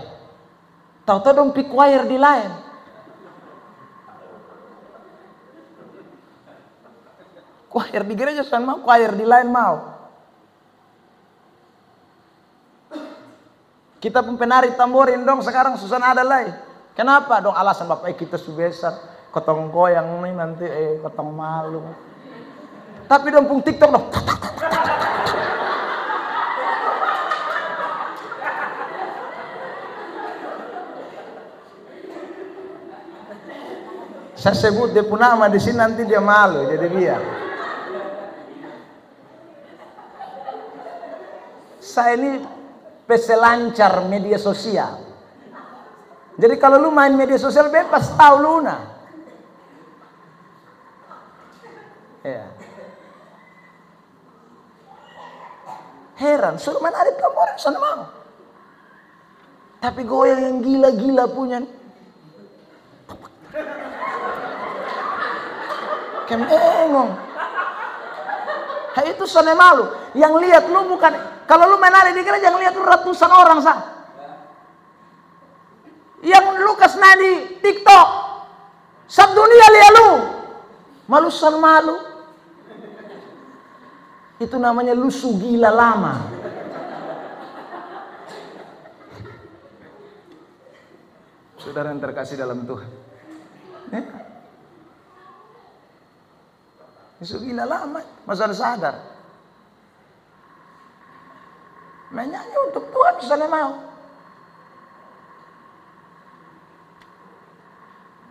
Tahu-tahu dong pi choir di lain. Choir di gereja saya mau, choir di lain mau. Kita pun penari tamborin dong sekarang susah ada lain. Kenapa dong? Alasan Bapak kita subesar, kotong goyang nih nanti kotong malu. Tapi dong pun TikTok dong. Saya sebut dia pun nama di sini nanti dia malu, jadi biar. Saya ini peselancar media sosial. Jadi kalau lu main media sosial bebas tahu Luna. Ya. Heran, suruh main arit kamu orang sana mau. Tapi goyang yang gila-gila punya. Kemengong. Itu sana malu. Yang lihat lu bukan, kalau lu main arit di gereja yang lihat lu ratusan orang sah. Yang Lukas nadi TikTok. Sabdunia lialu. Malusan malu. Itu namanya lusu gila lama. Saudara yang terkasih dalam Tuhan. Lusu gila lama. Masa sadar. Menyanyi untuk Tuhan misalnya mau.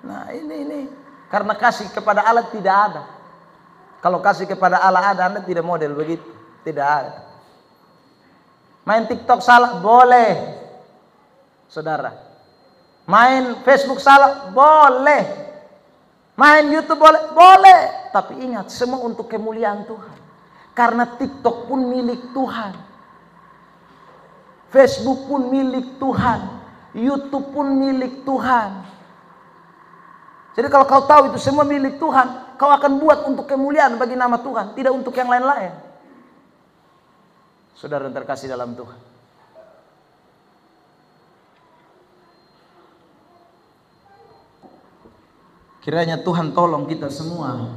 Nah ini karena kasih kepada Allah tidak ada. Kalau kasih kepada Allah ada, Anda tidak model begitu. Tidak ada. Main TikTok salah, boleh. Saudara. Main Facebook salah, boleh. Main YouTube boleh, boleh. Tapi ingat, semua untuk kemuliaan Tuhan. Karena TikTok pun milik Tuhan. Facebook pun milik Tuhan. YouTube pun milik Tuhan. Jadi kalau kau tahu itu semua milik Tuhan, kau akan buat untuk kemuliaan bagi nama Tuhan, tidak untuk yang lain-lain. Saudara yang terkasih dalam Tuhan. Kiranya Tuhan tolong kita semua,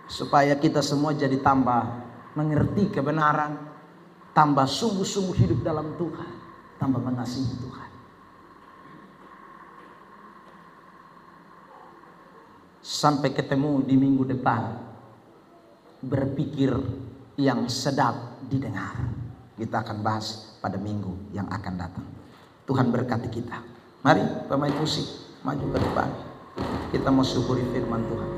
supaya kita semua jadi tambah mengerti kebenaran, tambah sungguh-sungguh hidup dalam Tuhan, tambah mengasihi Tuhan. Sampai ketemu di minggu depan, berpikir yang sedap didengar. Kita akan bahas pada minggu yang akan datang. Tuhan berkati kita. Mari pemain musik maju ke depan. Kita mau syukuri firman Tuhan.